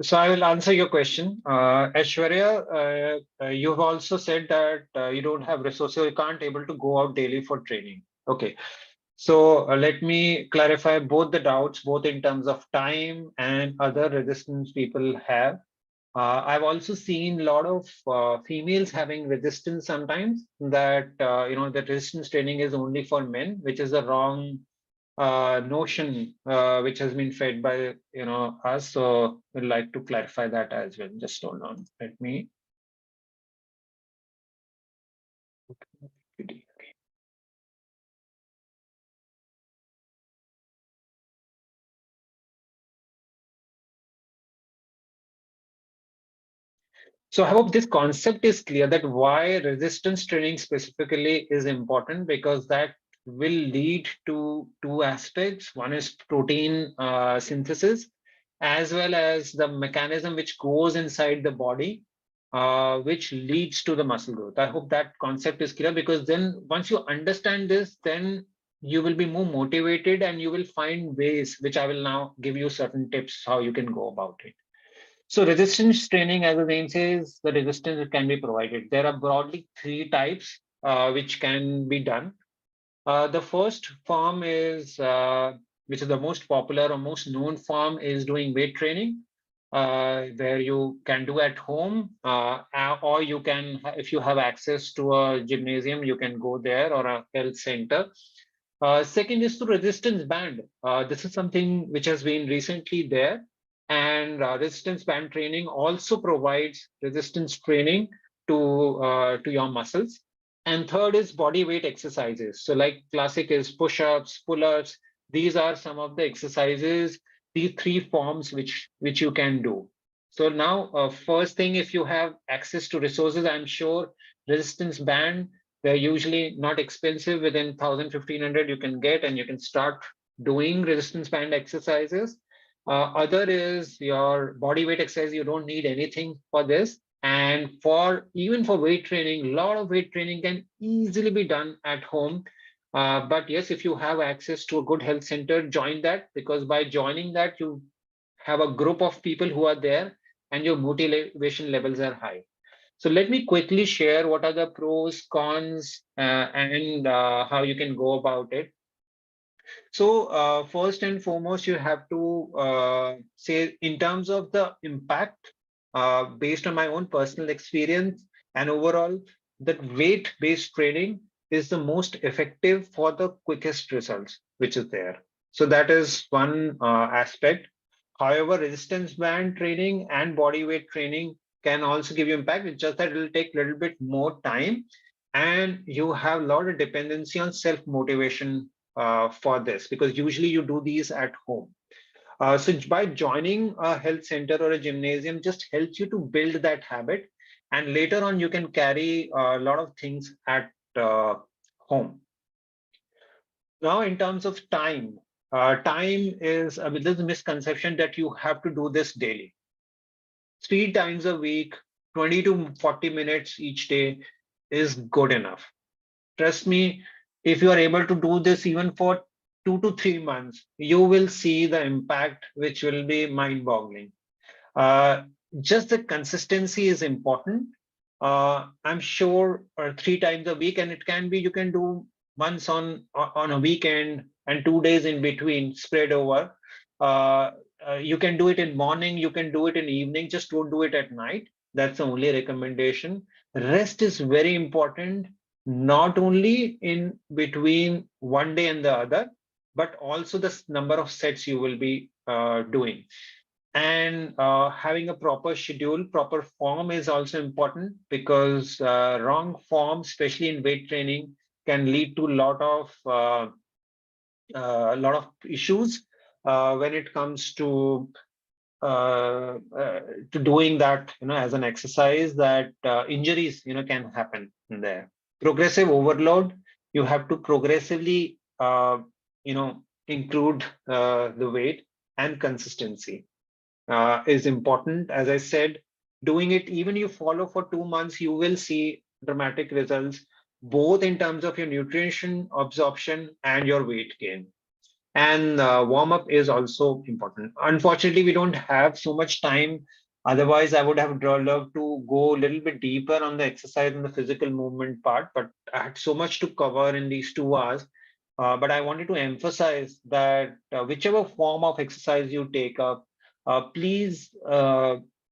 so I will answer your question. Aishwarya, you've also said that you don't have resources, you can't able to go out daily for training. Okay, so let me clarify both the doubts, both in terms of time and other resistance people have. I've also seen a lot of females having resistance sometimes, that that resistance training is only for men, which is a wrong notion which has been fed by us. So we'd like to clarify that as well. Just hold on. Let me. So I hope this concept is clear, that why resistance training specifically is important, because that will lead to two aspects. One is protein synthesis, as well as the mechanism which goes inside the body, which leads to the muscle growth. I hope that concept is clear, because then once you understand this, then you will be more motivated and you will find ways, which I will now give you certain tips how you can go about it. So resistance training, as the name says, the resistance can be provided. There are broadly three types which can be done. The first form is, which is the most popular or most known form, is doing weight training, where you can do at home, or you can, if you have access to a gymnasium, you can go there, or a health center. Second is to resistance band. This is something which has been recently there. And resistance band training also provides resistance training to your muscles. And third is body weight exercises. So like classic is push-ups, pull-ups. These are some of the exercises, these three forms which you can do. So now, first thing, if you have access to resources, I'm sure resistance band, they're usually not expensive. Within 1,000, 1,500, you can get, and you can start doing resistance band exercises. Other is your body weight exercise. You don't need anything for this. And for even for weight training, a lot of weight training can easily be done at home. But yes, if you have access to a good health center, join that, because by joining that, you have a group of people who are there and your motivation levels are high. So let me quickly share what are the pros, cons, and how you can go about it. So first and foremost, you have to say in terms of the impact, based on my own personal experience and overall, that weight-based training is the most effective for the quickest results, which is there. So that is one aspect. However, resistance band training and body weight training can also give you impact. It's just that it will take a little bit more time, and you have a lot of dependency on self-motivation for this, because usually you do these at home. So by joining a health center or a gymnasium just helps you to build that habit, and later on you can carry a lot of things at home. Now, in terms of time, time is there's a misconception that you have to do this daily. 3 times a week, 20 to 40 minutes each day is good enough. Trust me, if you are able to do this even for 2 to 3 months, you will see the impact, which will be mind-boggling. Just the consistency is important. I'm sure 3 times a week, and it can be you can do once on a weekend and 2 days in between spread over. You can do it in morning, you can do it in evening, just don't do it at night. That's the only recommendation. Rest is very important, not only in between one day and the other, but also the number of sets you will be doing. And having a proper schedule, proper form is also important, because wrong form, especially in weight training, can lead to a lot of issues when it comes to doing that, as an exercise, that injuries, can happen in there. Progressive overload, you have to progressively, include the weight, and consistency is important. As I said, doing it, even you follow for 2 months, you will see dramatic results, both in terms of your nutrition absorption and your weight gain. And warm up is also important. Unfortunately, we don't have so much time. Otherwise, I would have loved to go a little bit deeper on the exercise and the physical movement part, but I had so much to cover in these 2 hours. But I wanted to emphasize that whichever form of exercise you take up, please,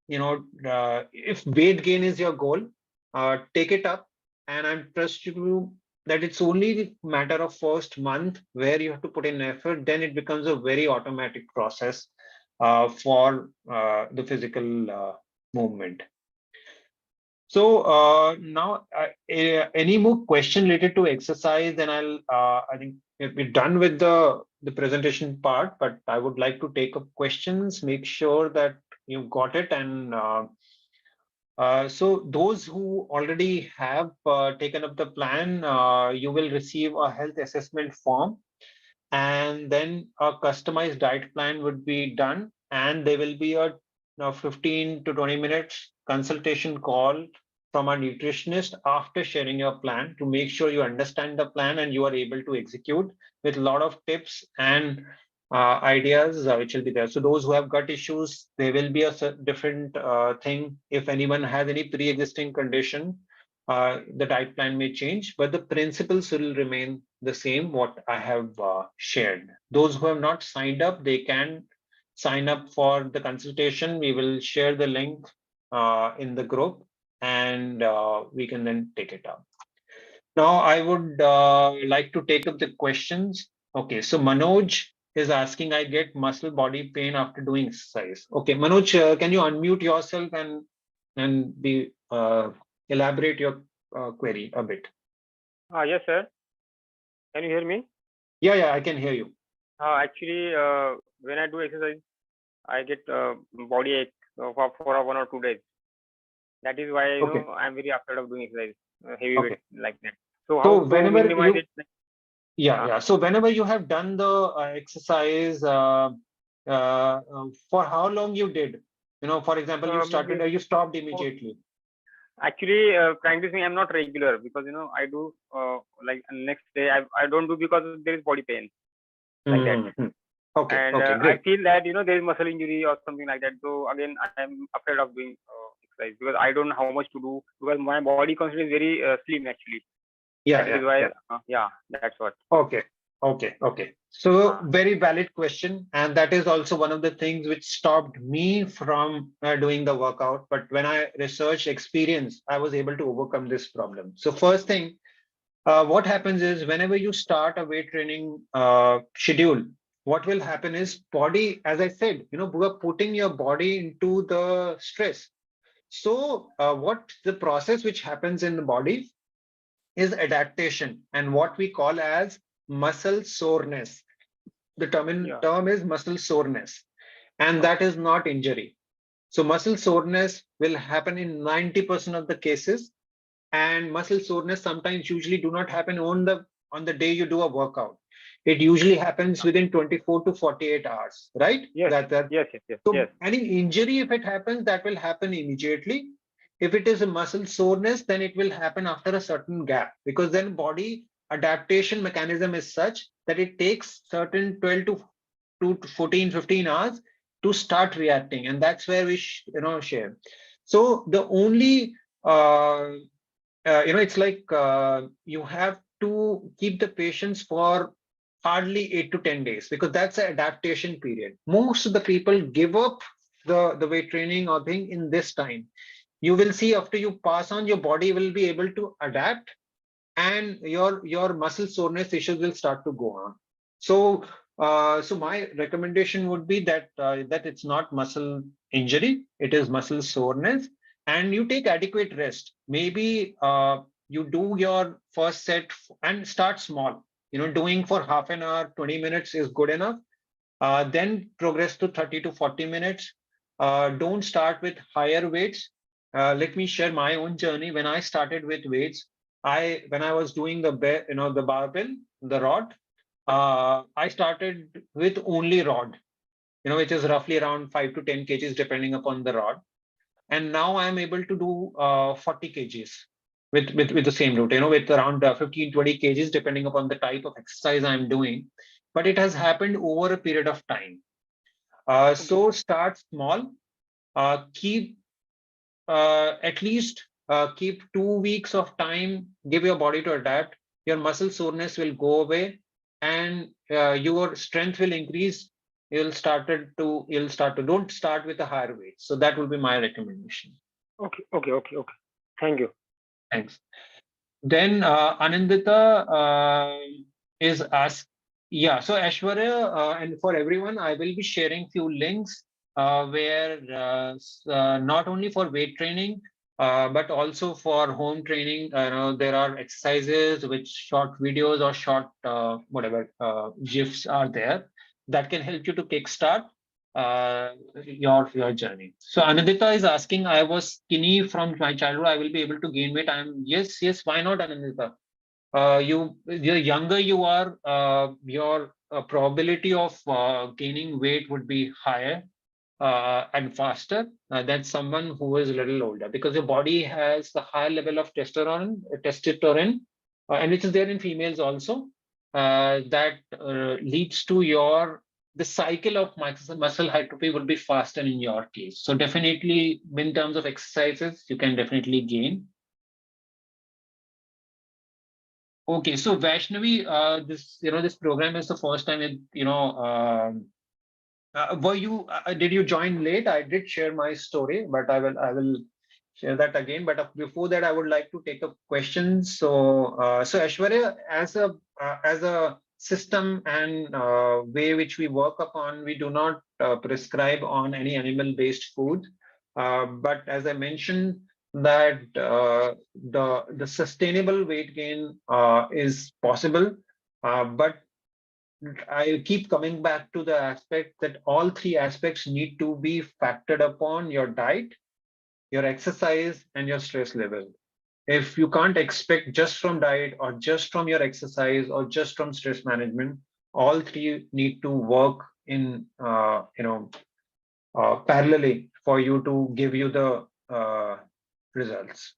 if weight gain is your goal, take it up. And I'm trust you that it's only the matter of first month where you have to put in effort, then it becomes a very automatic process for the physical movement. So now, any more question related to exercise? Then I think we're done with the presentation part, but I would like to take up questions, make sure that you've got it. And so those who already have taken up the plan, you will receive a health assessment form, and then a customized diet plan would be done, and there will be a 15 to 20 minutes consultation call from a nutritionist after sharing your plan, to make sure you understand the plan and you are able to execute, with a lot of tips and ideas which will be there. So those who have gut issues, there will be a different thing. If anyone has any pre-existing condition, the diet plan may change, but the principles will remain the same, what I have shared. Those who have not signed up, they can sign up for the consultation. We will share the link in the group, and we can then take it up. Now, I would like to take up the questions. Okay, so Manoj is asking, I get muscle body pain after doing exercise. Okay, Manoj, can you unmute yourself and be elaborate your query a bit? Yes, sir. Can you hear me? Yeah, I can hear you. Actually, when I do exercise, I get body ache for 1 or 2 days. That is why Okay. I'm very afraid of doing exercise, heavy Okay. weight like that. So So how to whenever minimize you, it? yeah. So whenever you have done the exercise, for how long you did? For example, you started or you stopped immediately. Actually, practicing I'm not regular because I do like next day I don't do because there is body pain like that. Mhm. Okay, And okay, I great. feel that there is muscle injury or something like that. So again, I'm afraid of doing exercise because I don't know how much to do because my body constitution is very slim actually. That is why, that's what. Okay. So very valid question, and that is also one of the things which stopped me from doing the workout. But when I researched experience, I was able to overcome this problem. So first thing, what happens is whenever you start a weight training schedule, what will happen is body, as I said, you are putting your body into the stress. So what the process which happens in the body is adaptation and what we call as muscle soreness. The term is muscle soreness, and that is not injury. So muscle soreness will happen in 90% of the cases, and muscle soreness sometimes usually do not happen on the day you do a workout. It usually happens within 24 to 48 hours, right? Yes. Yes. So any injury, if it happens, that will happen immediately. If it is a muscle soreness, then it will happen after a certain gap, because then body adaptation mechanism is such that it takes certain 12 to 14, 15 hours to start reacting. And that's where we share. So the only it's like you have to keep the patients for hardly 8 to 10 days, because that's the adaptation period. Most of the people give up the weight training or thing in this time. You will see after you pass on, your body will be able to adapt, and your muscle soreness issues will start to go on. So so my recommendation would be that that it's not muscle injury, it is muscle soreness, and you take adequate rest. Maybe you do your first set and start small. Doing for half an hour, 20 minutes is good enough. Then progress to 30 to 40 minutes. Don't start with higher weights. Let me share my own journey. When I started with weights, when I was doing the barbell, the rod, I started with only rod, which is roughly around 5 to 10 kgs depending upon the rod. And now I'm able to do 40 kgs with the same route, with around 15, 20 kgs depending upon the type of exercise I'm doing. But it has happened over a period of time. So start small, keep at least keep 2 weeks of time, give your body to adapt. Your muscle soreness will go away, and your strength will increase. You'll start to don't start with a higher weight. So that will be my recommendation. Okay. Thank you. Thanks. Then Anandita is asked. Yeah, so Aishwarya, and for everyone, I will be sharing few links where not only for weight training, but also for home training. There are exercises with short videos or short whatever GIFs are there that can help you to kickstart your journey. So Anandita is asking, I was skinny from my childhood, I will be able to gain weight. Yes, why not, Anandita? The younger you are, your probability of gaining weight would be higher and faster than someone who is a little older, because your body has the high level of testosterone, and which is there in females also, that leads to the cycle of muscle hypertrophy would be faster in your case. So definitely, in terms of exercises, you can definitely gain. Okay, so Vaishnavi, this program is the first time did you join late? I did share my story, but I will share that again. But before that, I would like to take up questions. So Aishwarya, as a system and way which we work upon, we do not prescribe on any animal-based food. But as I mentioned, that the sustainable weight gain is possible, but I keep coming back to the aspect that all three aspects need to be factored upon: your diet, your exercise, and your stress level. If you can't expect just from diet or just from your exercise or just from stress management, all three need to work in parallelly for you to give you the results.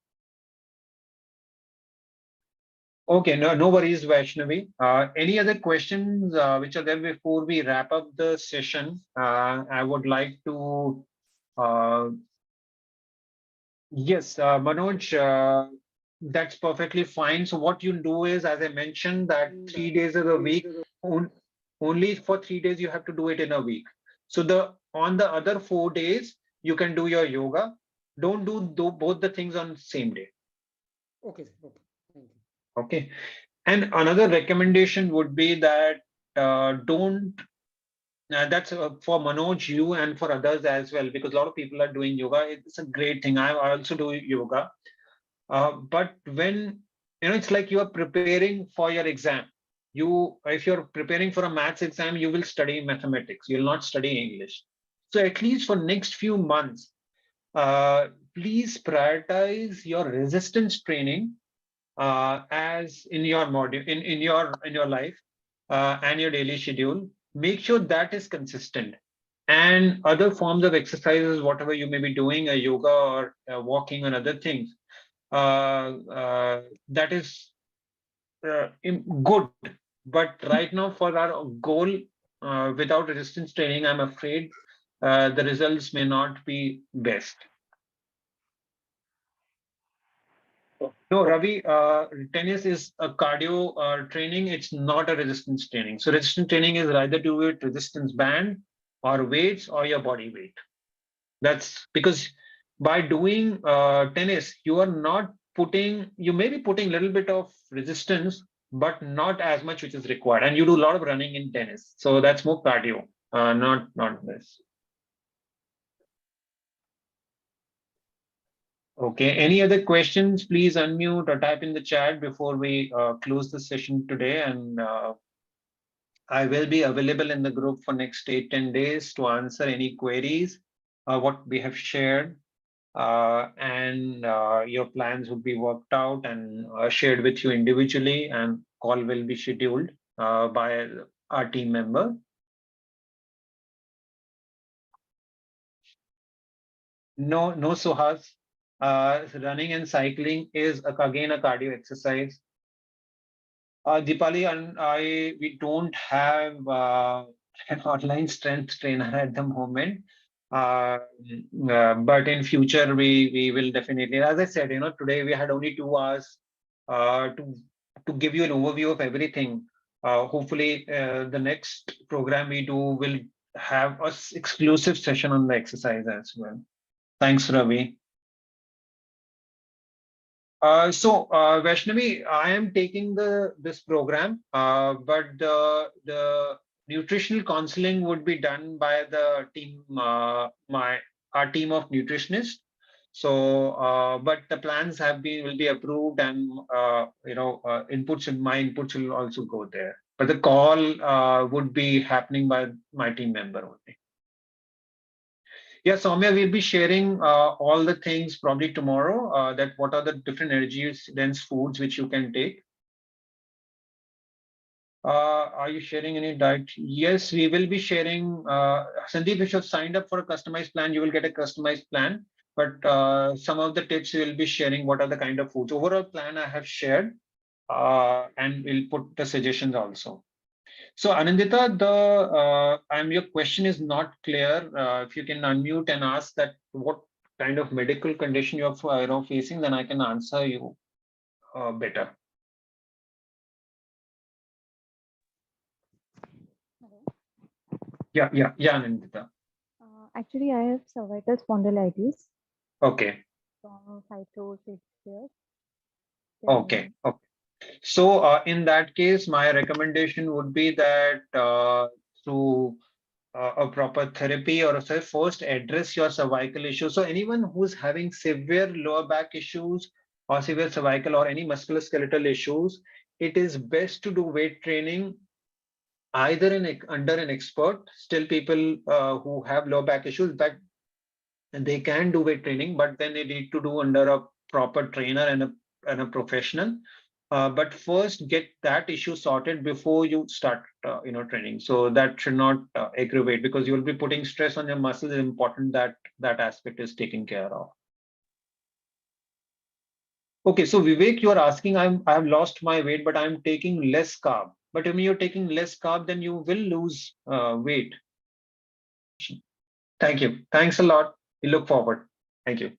Okay, no worries, Vaishnavi. Any other questions which are there before we wrap up the session? I would like to, yes, Manoj, that's perfectly fine. So what you do is, as I mentioned, that 3 days of the week, only for 3 days you have to do it in a week. So on the other 4 days, you can do your yoga. Don't do both the things on the same day. Okay, sir. Okay. Thank you. Okay. And another recommendation would be that don't, that's for Manoj, you, and for others as well, because a lot of people are doing yoga. It's a great thing. I also do yoga. But when, it's like you are preparing for your exam. If you're preparing for a maths exam, you will study mathematics. You'll not study English. So at least for next few months, please prioritize your resistance training as in your module in your life and your daily schedule. Make sure that is consistent, and other forms of exercises, whatever you may be doing, a yoga or walking and other things, that is good. But right now, for our goal, without resistance training, I'm afraid the results may not be best. No, Ravi, tennis is a cardio training. It's not a resistance training. So resistance training is either do with resistance band or weights or your body weight. That's because by doing tennis, you may be putting a little bit of resistance, but not as much which is required. And you do a lot of running in tennis. So that's more cardio, not this. Okay, any other questions? Please unmute or type in the chat before we close the session today. And I will be available in the group for next 8-10 days to answer any queries, what we have shared. And your plans will be worked out and shared with you individually, and call will be scheduled by our team member. No, Suhas. Running and cycling is again a cardio exercise. Deepali and we don't have an online strength trainer at the moment. But in future, we will definitely, as I said, today we had only 2 hours to give you an overview of everything. Hopefully, the next program we do will have a exclusive session on the exercise as well. Thanks, Ravi. So Vaishnavi, I am taking this program, but the nutritional counseling would be done by the team, our team of nutritionists. So, but the plans will be approved, and inputs and my inputs will also go there. But the call would be happening by my team member only. Yeah, Soumya, we'll be sharing all the things probably tomorrow, that what are the different energy dense foods which you can take. Are you sharing any diet? Yes, we will be sharing. Sandeep, if you've signed up for a customized plan, you will get a customized plan. But some of the tips we will be sharing, what are the kind of foods. Overall plan I have shared, and we'll put the suggestions also. So Anandita, your question is not clear. If you can unmute and ask that what kind of medical condition you're facing, then I can answer you better. Hello. Yeah, Anandita. Actually, I have cervical spondylitis. Okay. From 5 to 6 years. Okay. So in that case, my recommendation would be that through a proper therapy, or say first address your cervical issue. So anyone who's having severe lower back issues or severe cervical or any musculoskeletal issues, it is best to do weight training either under an expert. Still, people who have low back issues, that they can do weight training, but then they need to do under a proper trainer and a professional. But first, get that issue sorted before you start, training. So that should not aggravate, because you will be putting stress on your muscles. It's important that that aspect is taken care of. Okay, so Vivek, you are asking, I have lost my weight, but I'm taking less carb. But when you're taking less carb, then you will lose weight. Thank you. Thanks a lot. We look forward. Thank you.